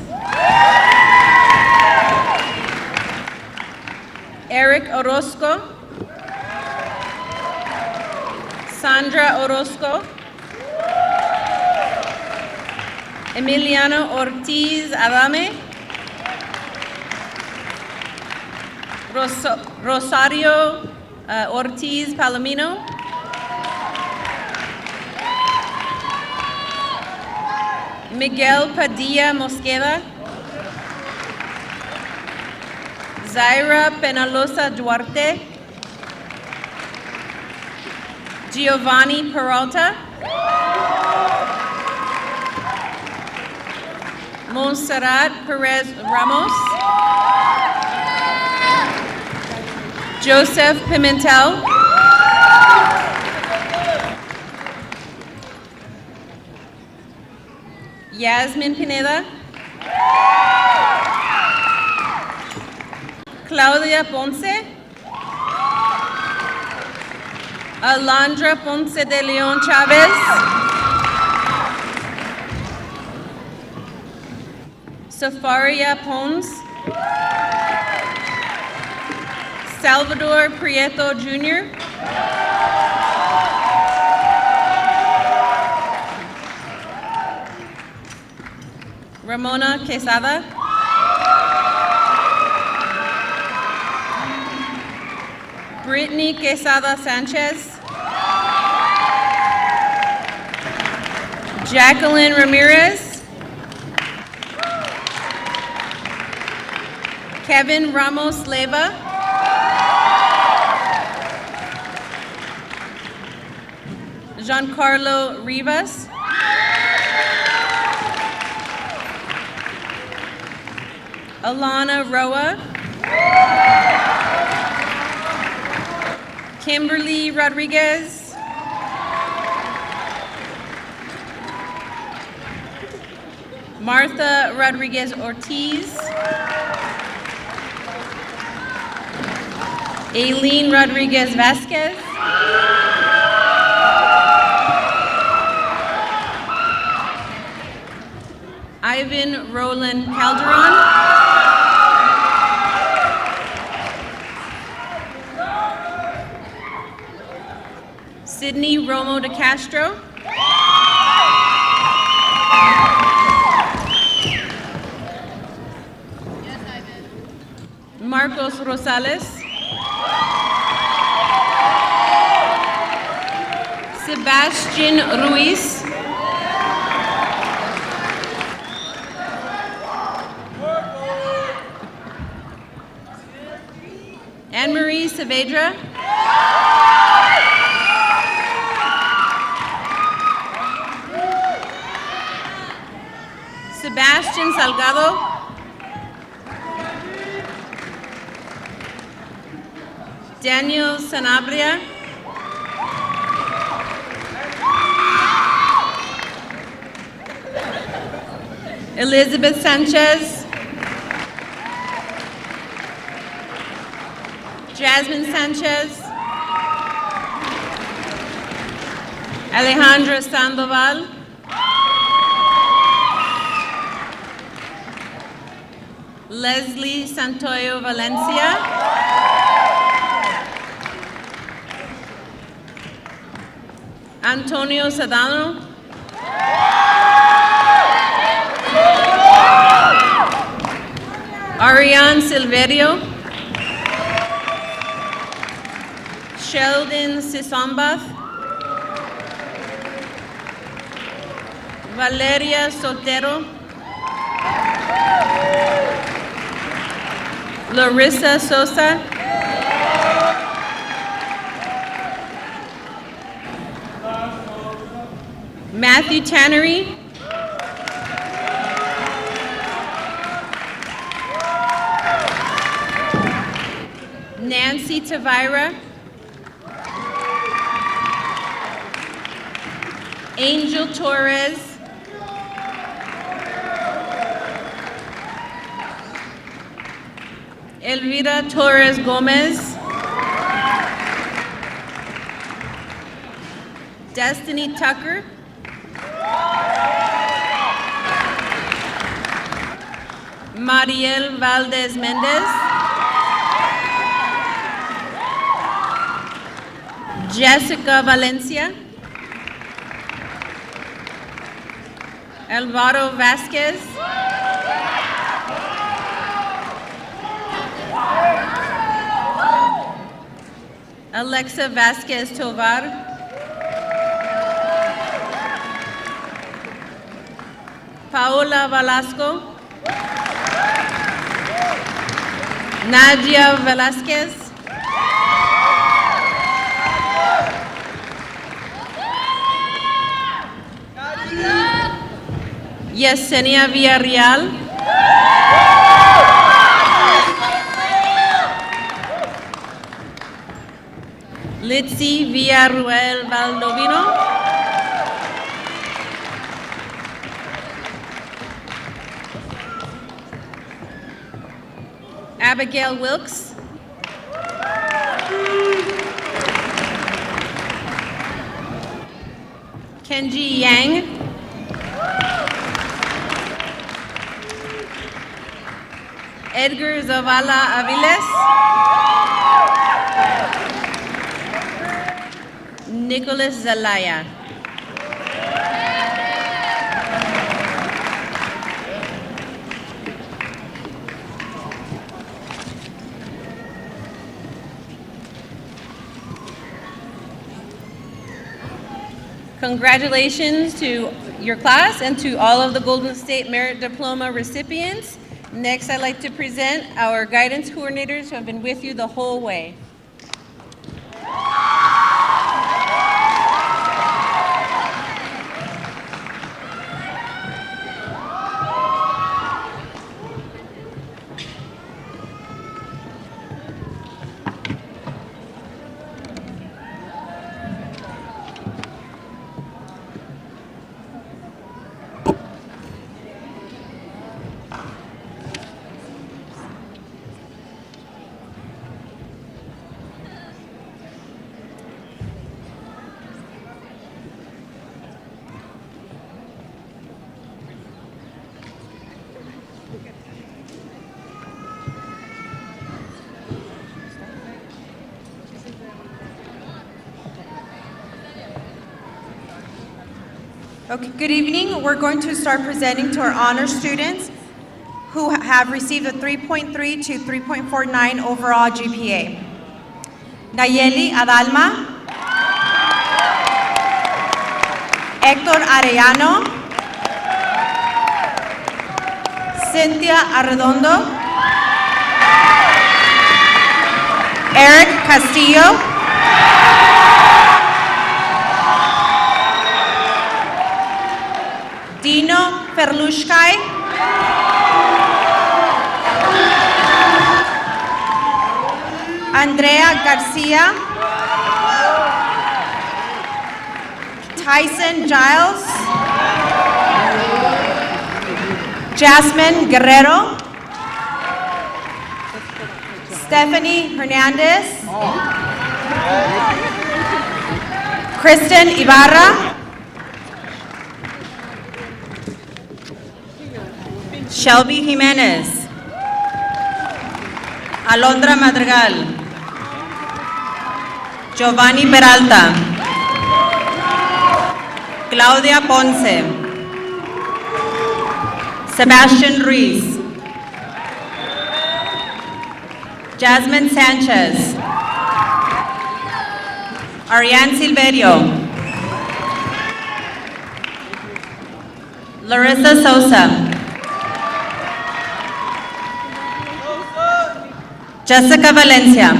Eric Orozco, Sandra Orozco, Emiliano Ortiz Adame, Rosario Ortiz Palomino, Miguel Padilla Mosqueda, Zaira Penalosa Duarte, Giovanni Peralta, Montserrat Perez Ramos, Joseph Pimentel, Yasmin Pineda, Claudia Ponce, Alondra Ponce de Leon Chavez, Safaria Pons, Salvador Prieto Jr., Ramona Quesada, Brittany Quesada Sanchez, Jacqueline Ramirez, Kevin Ramos Leva. Giancarlo Rivas. Alana Roa. Kimberly Rodriguez. Martha Rodriguez Ortiz. Aileen Rodriguez Vasquez. Ivan Roland Calderon. Sydney Romo de Castro. Marcos Rosales. Sebastian Ruiz. Anne-Marie Saavedra. Sebastian Salgado. Daniel Sanabria. Elizabeth Sanchez. Jasmine Sanchez. Alejandra Sandoval. Leslie Santoyo Valencia. Antonio Sedano. Ariane Silverio. Sheldon Sisombath. Valeria Sotero. Larissa Sosa. Matthew Tannery. Nancy Tavira. Angel Torres. Elvira Torres Gomez. Destiny Tucker. Mariel Valdez Mendez. Jessica Valencia. Alvaro Vasquez. Alexa Vasquez Tovar. Paola Velasco. Nadia Velasquez. Yesenia Villarreal. Litzy Villarruel Valdovino. Abigail Wilkes. Kenji Yang. Edgar Zavala Aviles. Nicholas Zelaya. Congratulations to your class and to all of the Golden State Merit Diploma recipients. Next, I'd like to present our guidance coordinators who have been with you the whole way. Okay, good evening. We're going to start presenting to our honor students who have received a 3.3 to 3.49 overall GPA. Nayeli Adalma, Héctor Arellano, Cynthia Arredondo, Eric Castillo, Dino Perlushkai, Andrea Garcia, Tyson Giles, Jasmine Guerrero, Stephanie Hernandez, Kristen Ibarra, Shelby Jimenez, Alondra Madrigal, Giovanni Peralta, Claudia Ponce, Sebastian Ruiz, Jasmine Sanchez, Ariane Silverio, Larissa Sosa, Jessica Valencia,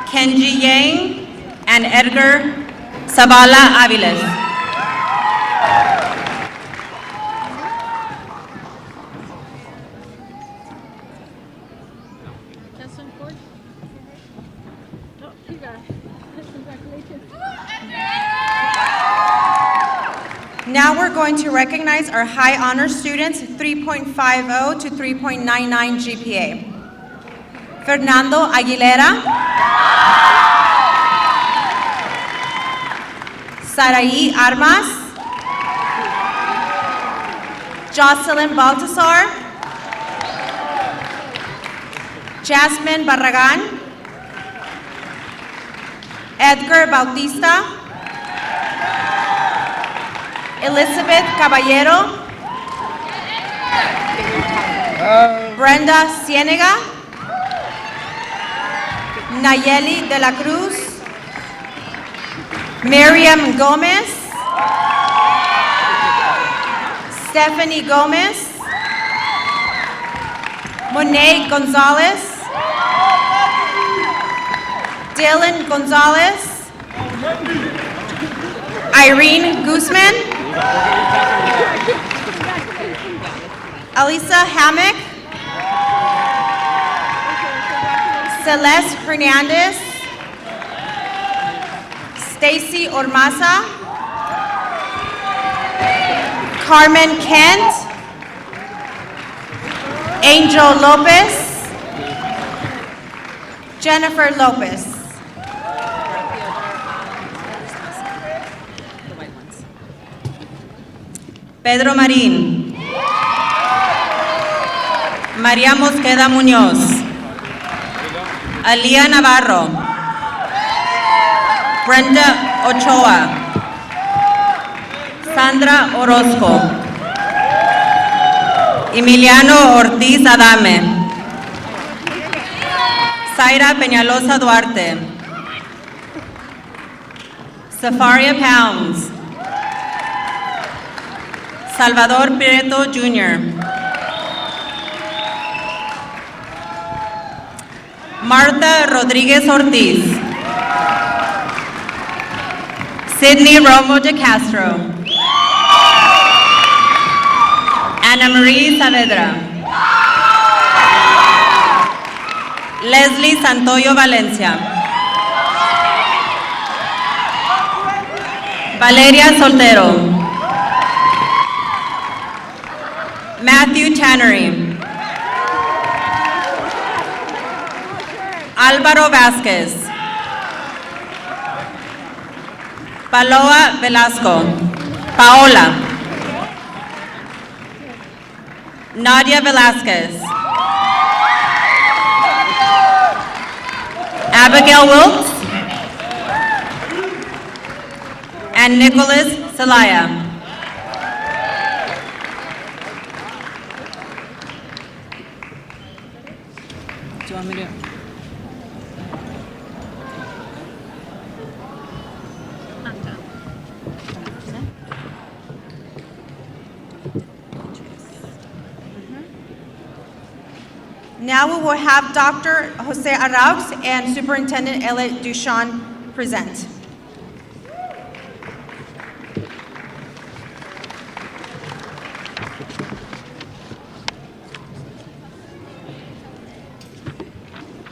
Kenji Yang, and Edgar Zavala Aviles. Now we're going to recognize our high honor students, 3.50 to 3.99 GPA. Fernando Aguilera, Saraí Armas, Jocelyn Baltasar, Jasmine Barragan, Edgar Bautista, Elizabeth Caballero, Brenda Cienega, Nayeli de la Cruz, Miriam Gomez, Stephanie Gomez, Monet Gonzalez, Dylan Gonzalez, Irene Guzman, Elisa Hammock, Celeste Hernandez, Stacy Ormaza, Carmen Kent, Angel Lopez, Jennifer Lopez. Pedro Marín, María Mosqueda Muñoz, Alía Navarro, Brenda Ochoa, Sandra Orozco, Emiliano Ortiz Adame, Zaira Peñalosa Duarte, Safaria Pounds, Salvador Prieto Jr., Marta Rodriguez Ortiz. Sydney Romo de Castro. Ana Marie Saavedra. Leslie Santoyo Valencia. Valeria Soltero. Matthew Tannery. Álvaro Vázquez. Paola Velasco. Paola. Nadia Velasquez. Abigail Wilkes. And Nicholas Zelaya. Do you want me to? Now we will have Dr. Jose Araux and Superintendent Elliot Duchamp present.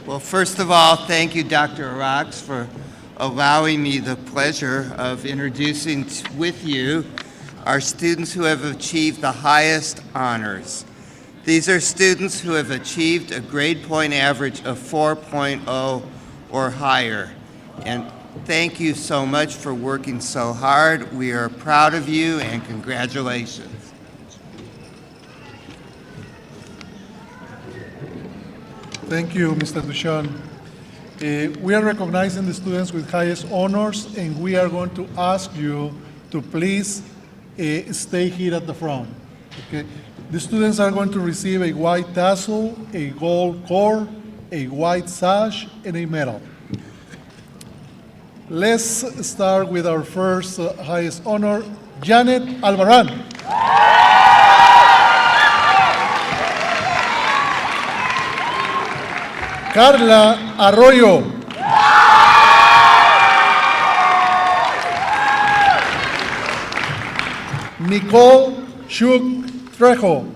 Well, first of all, thank you, Dr. Araux, for allowing me the pleasure of introducing with you our students who have achieved the highest honors. These are students who have achieved a grade point average of 4.0 or higher. And thank you so much for working so hard. We are proud of you and congratulations. Thank you, Mr. Duchamp. We are recognizing the students with highest honors, and we are going to ask you to please stay here at the front. Okay? The students are going to receive a white tassel, a gold cord, a white sash, and a medal. Let's start with our first highest honor, Janet Alvaran. Carla Arroyo. Nicole Shuk Trejo.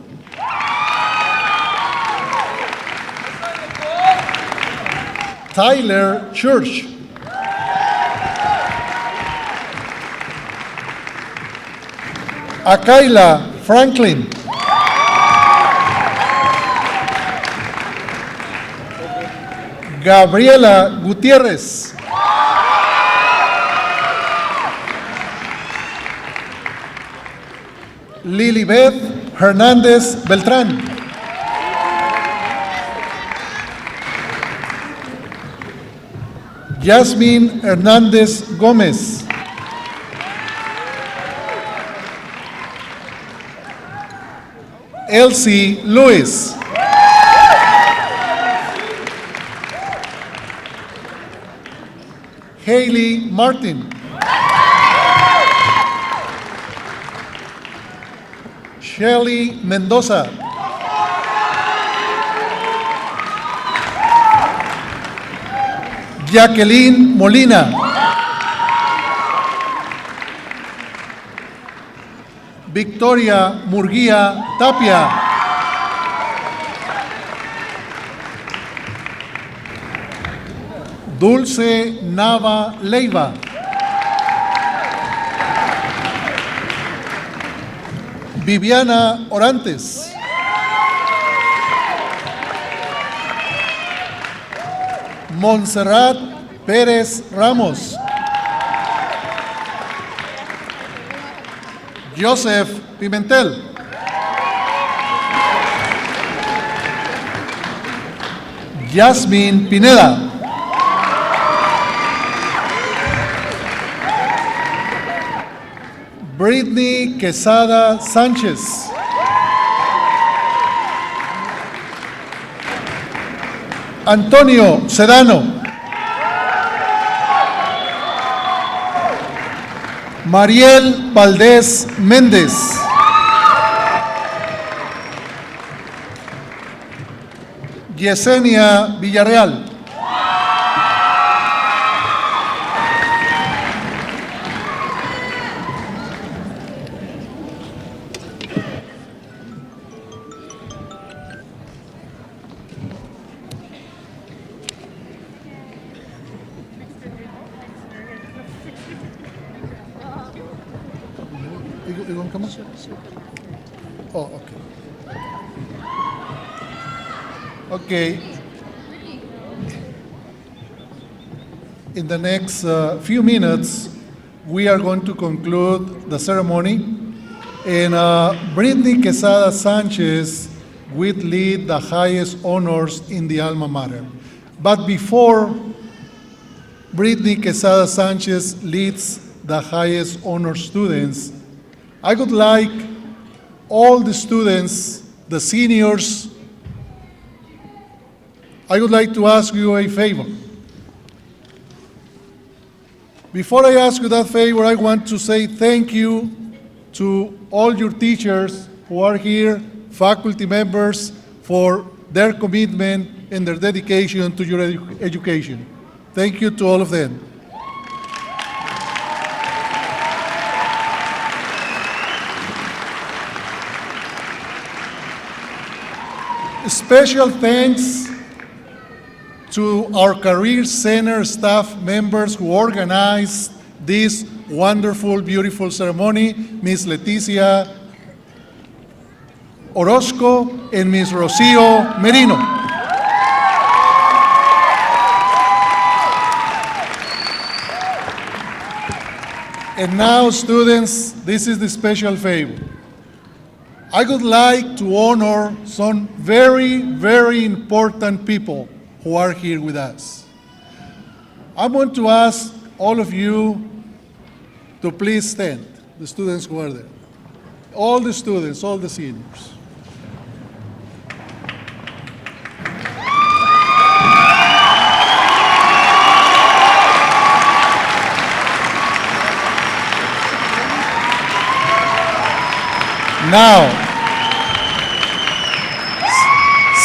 Tyler Church. Akaila Franklin. Gabriela Gutierrez. Lilibeth Hernandez Beltrán. Yasmin Hernandez Gómez. Elsie Lewis. Haley Martin. Shelly Mendoza. Jacqueline Molina. Victoria Murguía Tapia. Dulce Nava Leiva. Viviana Orantes. Montserrat Pérez Ramos. Joseph Pimentel. Yasmin Pineda. Britney Quesada Sánchez. Antonio Sedano. Mariel Valdés Méndez. Yesenia Villarreal. you want to come up? Oh, okay. Okay. In the next few minutes, we are going to conclude the ceremony, and Brittany Quesada Sanchez will lead the highest honors in the alma mater. But before Brittany Quesada Sanchez leads the highest honor students, I would like all the students, the seniors, I would like to ask you a favor. Before I ask you that favor, I want to say thank you to all your teachers who are here, faculty members, for their commitment and their dedication to your education. Thank you to all of them. Special thanks to our Career Center staff members who organized this wonderful, beautiful ceremony, Ms. Leticia Orozco and Ms. Rocio Merino. And now, students, this is the special favor. I would like to honor some very, very important people who are here with us. I want to ask all of you to please stand, the students who are there. All the students, all the seniors. Now,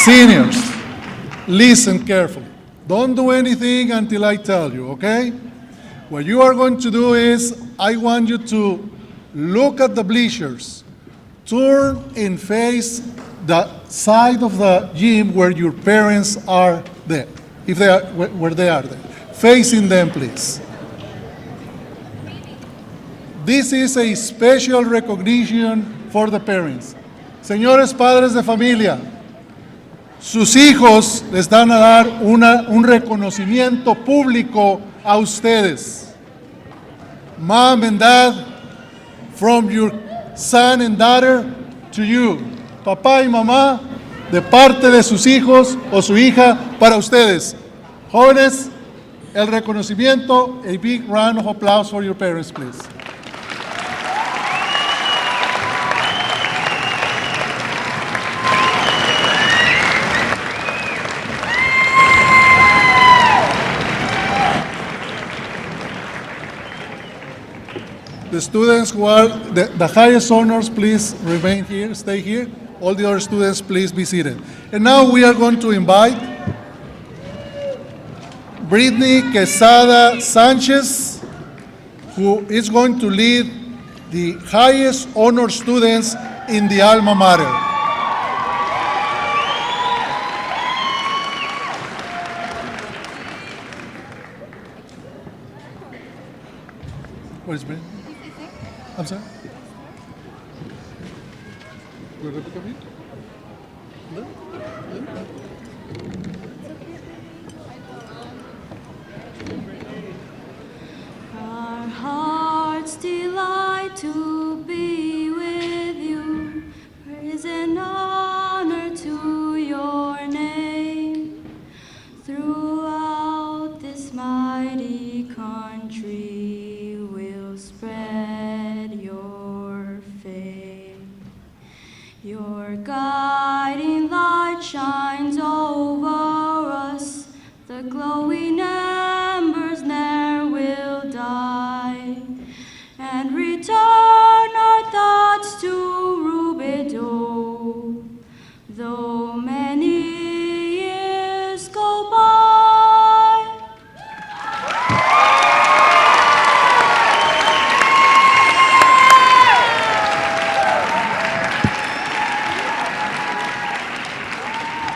seniors, listen carefully. Don't do anything until I tell you, okay? What you are going to do is, I want you to look at the bleachers, turn and face the side of the gym where your parents are there, if they are, where they are there. Facing them, please. This is a special recognition for the parents. Señores padres de familia, sus hijos les van a dar un reconocimiento público a ustedes. Mom and dad, from your son and daughter to you. Papá y mamá, de parte de sus hijos o su hija para ustedes. Jóvenes, el reconocimiento, a big round of applause for your parents, please. The students who are the highest honors, please remain here, stay here. All the other students, please be seated. And now we are going to invite Brittany Quesada Sanchez, who is going to lead the highest honor students in the alma mater. Where is Brittany? I'm sorry? You want to come in? No? Our hearts delight to be with you. Praise and honor to your name. Throughout this mighty country, we'll spread your fame. Your guiding light shines over us. The glowing embers ne'er will die. And return our thoughts to Rubidoux, though many years go by.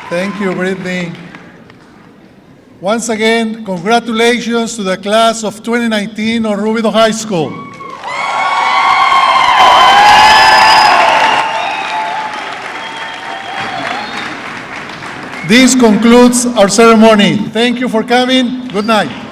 Thank you, Brittany. Once again, congratulations to the class of 2019 of Rubidoux High School. This concludes our ceremony. Thank you for coming. Good night.